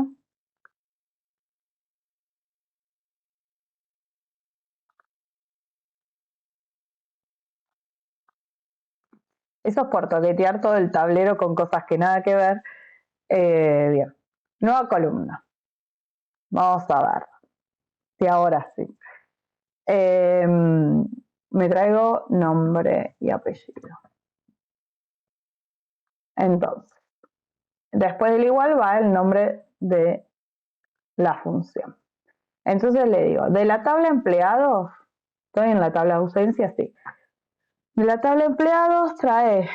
eso es por toquetear todo el tablero con cosas que nada que ver. Bien, nueva columna. Vamos a ver si ahora sí. Me traigo nombre y apellido. Entonces, después del igual va el nombre de la función. Entonces le digo, de la tabla empleados, estoy en la tabla ausencia, sí. De la tabla empleados trae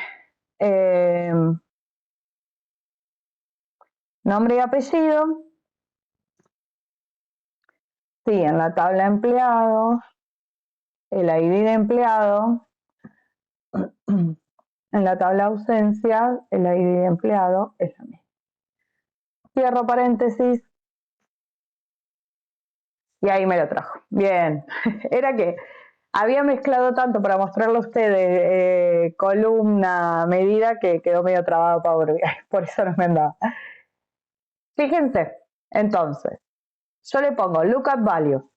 nombre y apellido. Sí, en la tabla empleados, el ID de empleado. En la tabla ausencia, el ID de empleado es la misma. Cierro paréntesis. Y ahí me lo trajo. Bien. Era que había mezclado tanto para mostrarle a ustedes columna, medida, que quedó medio trabado Power BI. Por eso no me andaba. Fíjense, entonces, yo le pongo lookup value.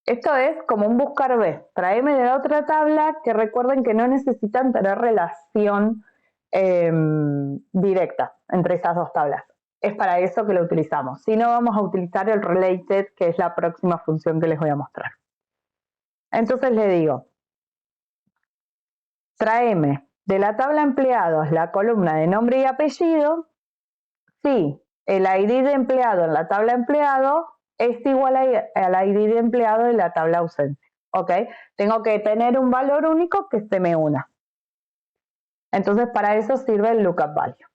Esto es como un buscar B. Tráeme de la otra tabla, que recuerden que no necesitan tener relación directa entre esas dos tablas. Es para eso que lo utilizamos. Si no, vamos a utilizar el related, que es la próxima función que les voy a mostrar. Entonces le digo, tráeme de la tabla empleados la columna de nombre y apellido. Sí, el ID de empleado en la tabla empleado es igual al ID de empleado de la tabla ausencia. ¿Ok? Tengo que tener un valor único que se me una. Entonces, para eso sirve el lookup value.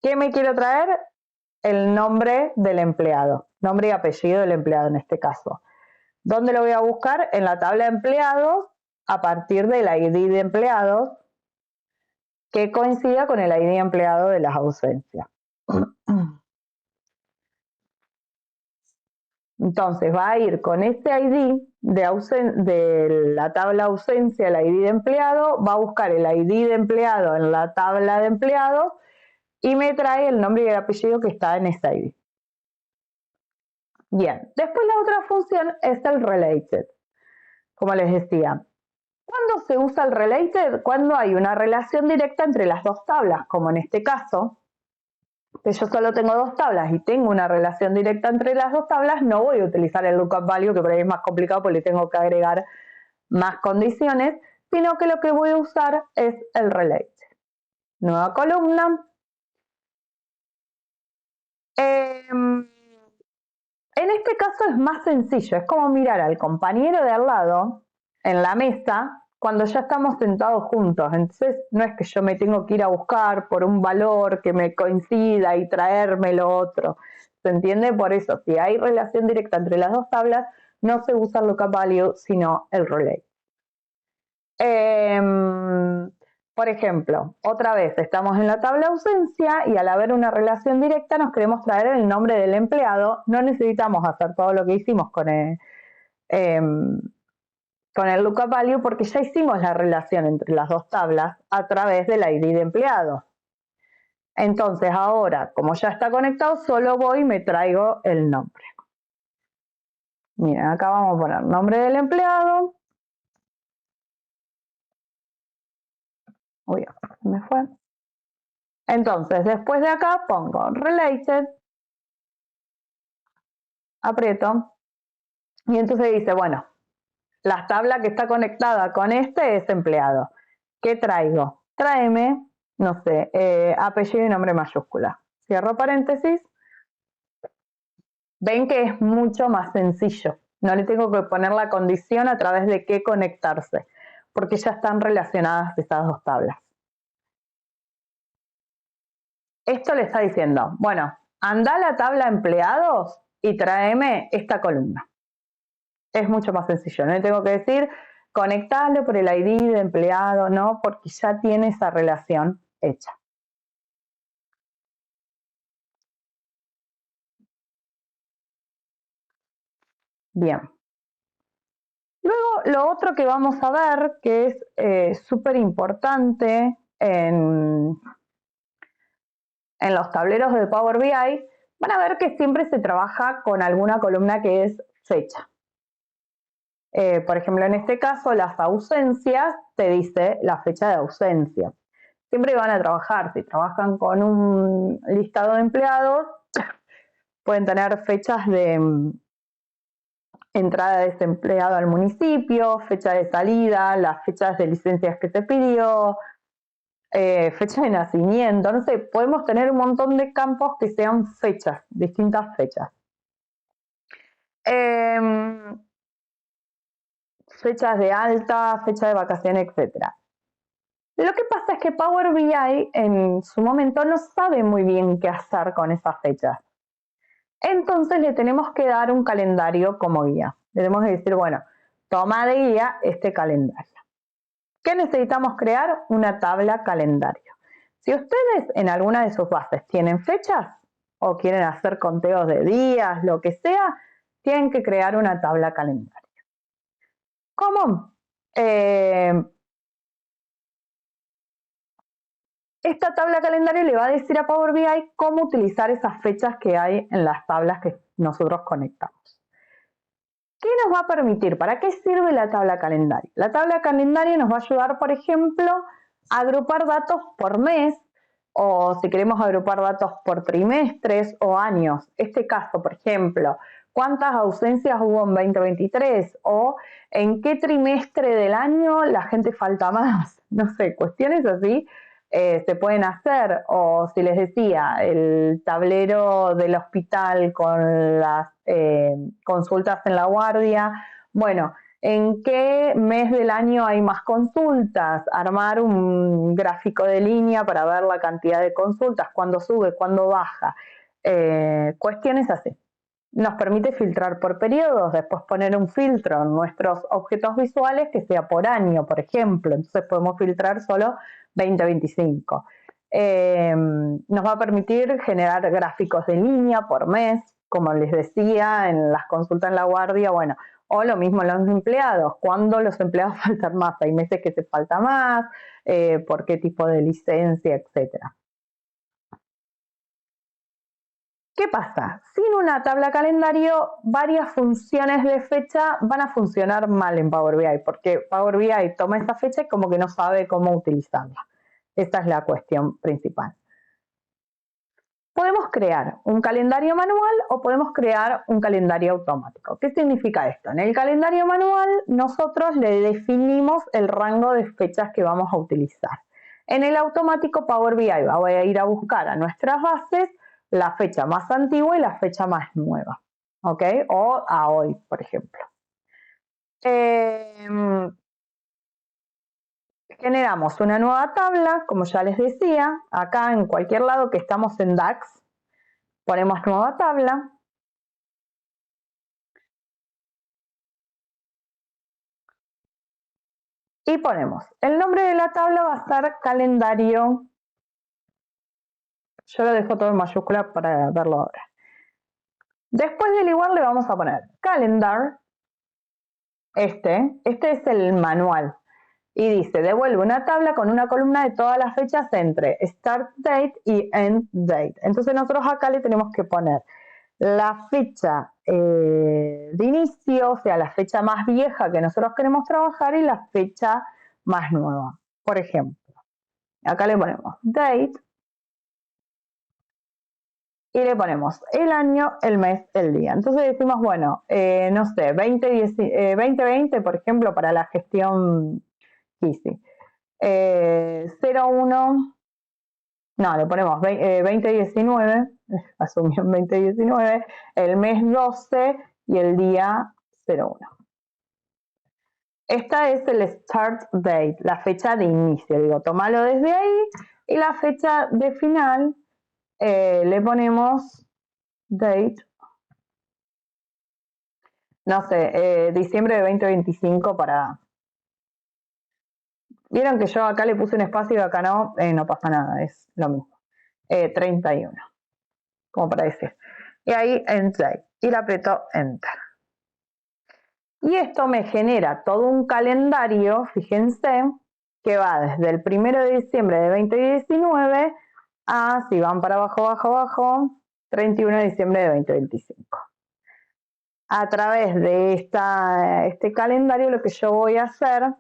¿Qué me quiero traer? El nombre del empleado, nombre y apellido del empleado en este caso. ¿Dónde lo voy a buscar? En la tabla de empleados, a partir del ID de empleados, que coincida con el ID de empleado de las ausencias. Entonces va a ir con ese ID de la tabla ausencia, el ID de empleado, va a buscar el ID de empleado en la tabla de empleados y me trae el nombre y el apellido que está en ese ID. Bien, después la otra función es el related. Como les decía, ¿cuándo se usa el related? Cuando hay una relación directa entre las dos tablas, como en este caso, que yo solo tengo dos tablas y tengo una relación directa entre las dos tablas, no voy a utilizar el lookup value, que por ahí es más complicado porque le tengo que agregar más condiciones, sino que lo que voy a usar es el related. Nueva columna. En este caso es más sencillo, es como mirar al compañero de al lado en la mesa cuando ya estamos sentados juntos. Entonces no es que yo me tengo que ir a buscar por un valor que me coincida y traerme lo otro. ¿Se entiende? Por eso, si hay relación directa entre las dos tablas, no se usa el lookup value, sino el relay. Por ejemplo, otra vez estamos en la tabla ausencia y al haber una relación directa nos queremos traer el nombre del empleado. No necesitamos hacer todo lo que hicimos con el lookup value porque ya hicimos la relación entre las dos tablas a través del ID de empleado. Entonces ahora, como ya está conectado, solo voy y me traigo el nombre. Miren, acá vamos a poner nombre del empleado. Uy, se me fue. Entonces, después de acá pongo related, aprieto, y entonces dice, bueno, la tabla que está conectada con este es empleado. ¿Qué traigo? Tráeme, no sé, apellido y nombre mayúscula. Cierro paréntesis. Ven que es mucho más sencillo. No le tengo que poner la condición a través de qué conectarse, porque ya están relacionadas esas dos tablas. Esto le está diciendo, bueno, anda a la tabla empleados y tráeme esta columna. Es mucho más sencillo, no le tengo que decir conectarlo por el ID de empleado, no, porque ya tiene esa relación hecha. Bien. Luego, lo otro que vamos a ver, que es súper importante en los tableros de Power BI, van a ver que siempre se trabaja con alguna columna que es fecha. Por ejemplo, en este caso, las ausencias te dice la fecha de ausencia. Siempre van a trabajar, si trabajan con un listado de empleados, pueden tener fechas de entrada de ese empleado al municipio, fecha de salida, las fechas de licencias que se pidió, fecha de nacimiento, no sé, podemos tener un montón de campos que sean fechas, distintas fechas. Fechas de alta, fecha de vacaciones, etc. Lo que pasa es que Power BI en su momento no sabe muy bien qué hacer con esas fechas. Entonces le tenemos que dar un calendario como guía. Le tenemos que decir, bueno, toma de guía este calendario. ¿Qué necesitamos crear? Una tabla calendario. Si ustedes en alguna de sus bases tienen fechas o quieren hacer conteos de días, lo que sea, tienen que crear una tabla calendario. ¿Cómo? Esta tabla calendario le va a decir a Power BI cómo utilizar esas fechas que hay en las tablas que nosotros conectamos. ¿Qué nos va a permitir? ¿Para qué sirve la tabla calendario? La tabla calendario nos va a ayudar, por ejemplo, a agrupar datos por mes o si queremos agrupar datos por trimestres o años. Este caso, por ejemplo, ¿cuántas ausencias hubo en 2023? O ¿en qué trimestre del año la gente falta más? No sé, cuestiones así se pueden hacer. O si les decía, el tablero del hospital con las consultas en la guardia. Bueno, ¿en qué mes del año hay más consultas? Armar un gráfico de línea para ver la cantidad de consultas, cuándo sube, cuándo baja. Cuestiones así. Nos permite filtrar por periodos, después poner un filtro en nuestros objetos visuales que sea por año, por ejemplo. Entonces podemos filtrar solo 2025. Nos va a permitir generar gráficos de línea por mes. como les decía en las consultas en la guardia, bueno, o lo mismo los empleados, ¿cuándo los empleados faltan más? Hay meses que te falta más, por qué tipo de licencia, etcétera. ¿Qué pasa? Sin una tabla calendario, varias funciones de fecha van a funcionar mal en Power BI, porque Power BI toma esa fecha y como que no sabe cómo utilizarla. Esta es la cuestión principal. Podemos crear un calendario manual o podemos crear un calendario automático. ¿Qué significa esto? En el calendario manual nosotros le definimos el rango de fechas que vamos a utilizar. En el automático Power BI va a ir a buscar a nuestras bases la fecha más antigua y la fecha más nueva, ¿ok? O a hoy, por ejemplo. Generamos una nueva tabla, como ya les decía, acá en cualquier lado que estamos en DAX, ponemos nueva tabla. Y ponemos, el nombre de la tabla va a estar calendario. Yo lo dejo todo en mayúscula para verlo ahora. Después del igual le vamos a poner calendar. Este es el manual. Y dice, devuelve una tabla con una columna de todas las fechas entre start date y end date. Entonces nosotros acá le tenemos que poner la fecha de inicio, o sea, la fecha más vieja que nosotros queremos trabajar y la fecha más nueva. Por ejemplo, acá le ponemos date y le ponemos el año, el mes, el día. Entonces decimos, bueno, no sé, 2020, por ejemplo, para la gestión Kisi. 01, no, le ponemos 2019, asumió 2019, el mes 12 y el día 01. Esta es el start date, la fecha de inicio. Digo, tomalo desde ahí y la fecha de final le ponemos date, no sé, diciembre de 2025 para... Vieron que yo acá le puse un espacio y acá no, no pasa nada, es lo mismo. 31, como para decir. Y ahí Enter, y le aprieto Enter. Y esto me genera todo un calendario, fíjense, que va desde el 1 de diciembre de 2019 a, si van para abajo, abajo, abajo, 31 de diciembre de 2025. A través de este calendario lo que yo voy a hacer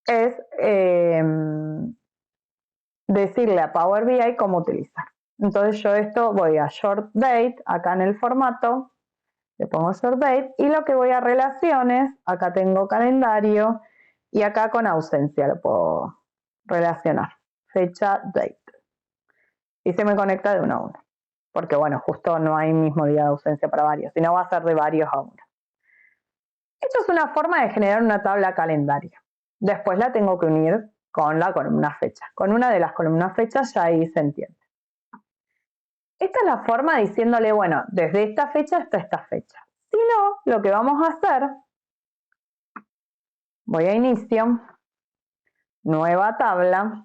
es decirle a Power BI cómo utilizar. Entonces yo esto voy a Short Date, acá en el formato, le pongo Short Date, y lo que voy a relaciones, acá tengo calendario, y acá con ausencia lo puedo relacionar, fecha, date. Y se me conecta de uno a uno, porque bueno, justo no hay mismo día de ausencia para varios, sino va a ser de varios a uno. Esto es una forma de generar una tabla calendario. Después la tengo que unir con la columna fecha. Con una de las columnas fechas ya ahí se entiende. Esta es la forma diciéndole, bueno, desde esta fecha hasta esta fecha. Si no, lo que vamos a hacer, voy a inicio, nueva tabla,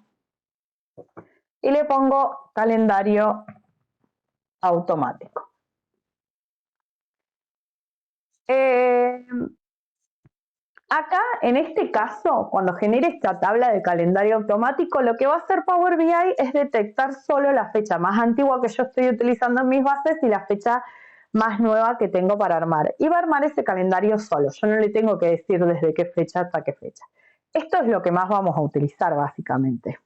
y le pongo calendario automático. Acá, en este caso, cuando genere esta tabla de calendario automático, lo que va a hacer Power BI es detectar solo la fecha más antigua que yo estoy utilizando en mis bases y la fecha más nueva que tengo para armar. Y va a armar ese calendario solo. Yo no le tengo que decir desde qué fecha hasta qué fecha. Esto es lo que más vamos a utilizar, básicamente.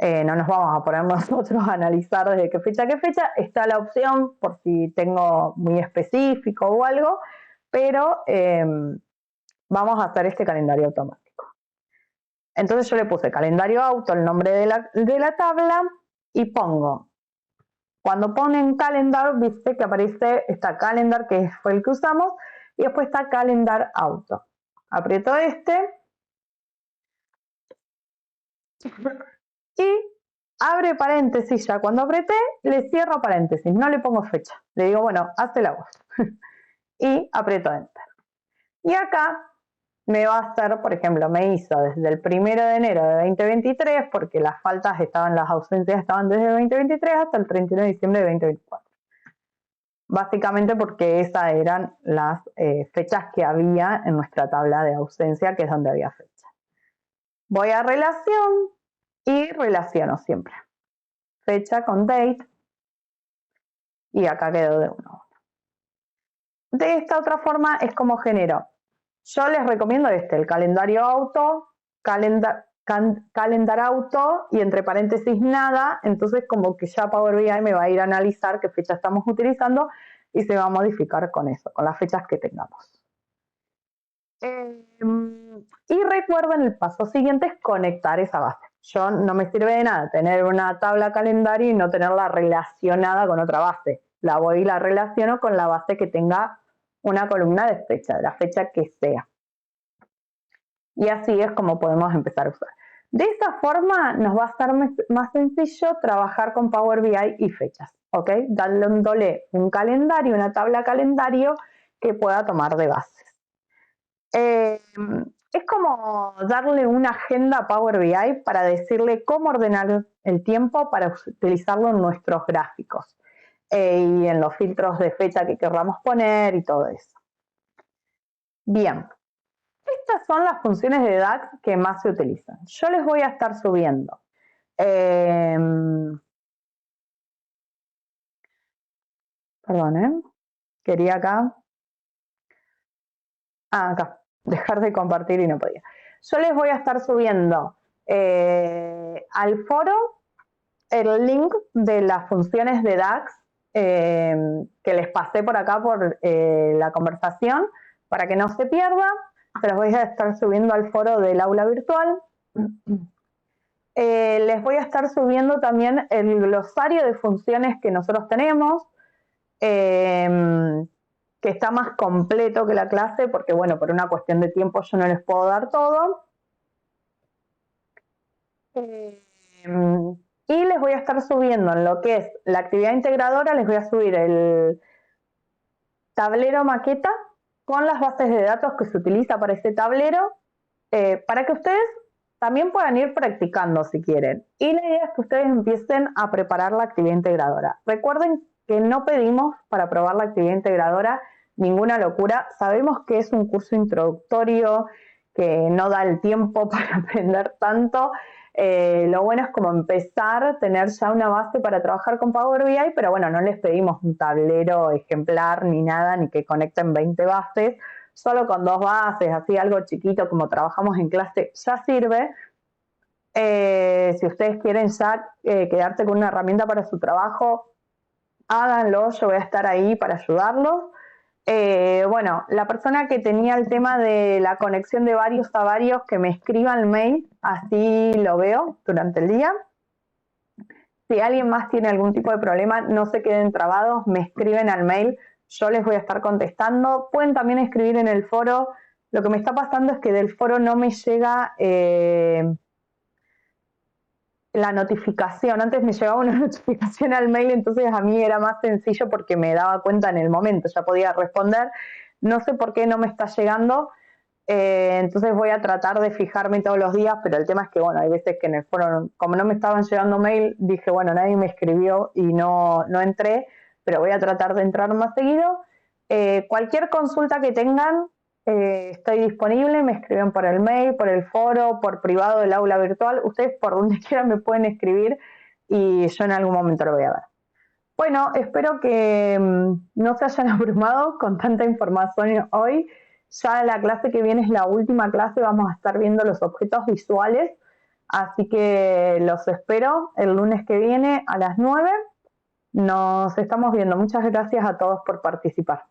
No nos vamos a poner nosotros a analizar desde qué fecha a qué fecha. Está la opción por si tengo muy específico o algo, pero... vamos a hacer este calendario automático. Entonces yo le puse calendario auto, el nombre de la tabla, y pongo, cuando ponen calendar, viste que aparece esta calendar, que fue el que usamos, y después está calendar auto. Aprieto este, y abre paréntesis, ya cuando apreté, le cierro paréntesis, no le pongo fecha. Le digo, bueno, hazte la voz. Y aprieto enter. Y acá me va a hacer, por ejemplo, me hizo desde el 1 de enero de 2023, porque las faltas estaban, las ausencias estaban desde el 2023 hasta el 31 de diciembre de 2024. Básicamente porque esas eran las fechas que había en nuestra tabla de ausencia, que es donde había fecha. Voy a relación y relaciono siempre. Fecha con date. Y acá quedó de 1. De esta otra forma es como genero. Yo les recomiendo el calendario auto, calendar auto y entre paréntesis nada, entonces como que ya Power BI me va a ir a analizar qué fecha estamos utilizando y se va a modificar con eso, con las fechas que tengamos. Y recuerden, el paso siguiente es conectar esa base. Yo no me sirve de nada tener una tabla calendario y no tenerla relacionada con otra base. La voy y la relaciono con la base que tenga una columna de fecha, de la fecha que sea. Y así es como podemos empezar a usar. De esta forma nos va a estar más sencillo trabajar con Power BI y fechas, ¿ok? Dándole un calendario, una tabla calendario que pueda tomar de bases. Es como darle una agenda a Power BI para decirle cómo ordenar el tiempo para utilizarlo en nuestros gráficos y en los filtros de fecha que queramos poner y todo eso. Bien, estas son las funciones de DAX que más se utilizan. Yo les voy a estar subiendo. Perdón, quería acá. Acá. Dejar de compartir y no podía. Yo les voy a estar subiendo al foro el link de las funciones de DAX que les pasé por acá por la conversación para que no se pierda. Se los voy a estar subiendo al foro del aula virtual. Les voy a estar subiendo también el glosario de funciones que nosotros tenemos, que está más completo que la clase, porque bueno, por una cuestión de tiempo yo no les puedo dar todo. Y les voy a estar subiendo en lo que es la actividad integradora, les voy a subir el tablero maqueta con las bases de datos que se utiliza para ese tablero, para que ustedes también puedan ir practicando si quieren. Y la idea es que ustedes empiecen a preparar la actividad integradora. Recuerden que no pedimos para probar la actividad integradora ninguna locura. Sabemos que es un curso introductorio, que no da el tiempo para aprender tanto. Lo bueno es como empezar, tener ya una base para trabajar con Power BI, pero bueno, no les pedimos un tablero ejemplar ni nada, ni que conecten 20 bases, solo con 2 bases, así algo chiquito como trabajamos en clase ya sirve. Si ustedes quieren ya quedarse con una herramienta para su trabajo, háganlo, yo voy a estar ahí para ayudarlos. Bueno, la persona que tenía el tema de la conexión de varios a varios, que me escriba el mail, así lo veo durante el día. Si alguien más tiene algún tipo de problema, no se queden trabados, me escriben al mail, yo les voy a estar contestando. Pueden también escribir en el foro. Lo que me está pasando es que del foro no me llega la notificación. Antes me llegaba una notificación al mail, entonces a mí era más sencillo porque me daba cuenta en el momento, ya podía responder. No sé por qué no me está llegando, entonces voy a tratar de fijarme todos los días, pero el tema es que, bueno, hay veces que en el foro, como no me estaban llegando mail, dije, bueno, nadie me escribió y no entré, pero voy a tratar de entrar más seguido. Cualquier consulta que tengan, estoy disponible, me escriben por el mail, por el foro, por privado del aula virtual. Ustedes por donde quieran me pueden escribir y yo en algún momento lo voy a ver. Bueno, espero que no se hayan abrumado con tanta información hoy. Ya la clase que viene es la última clase, vamos a estar viendo los objetos visuales, así que los espero el lunes que viene a las 9. Nos estamos viendo. Muchas gracias a todos por participar.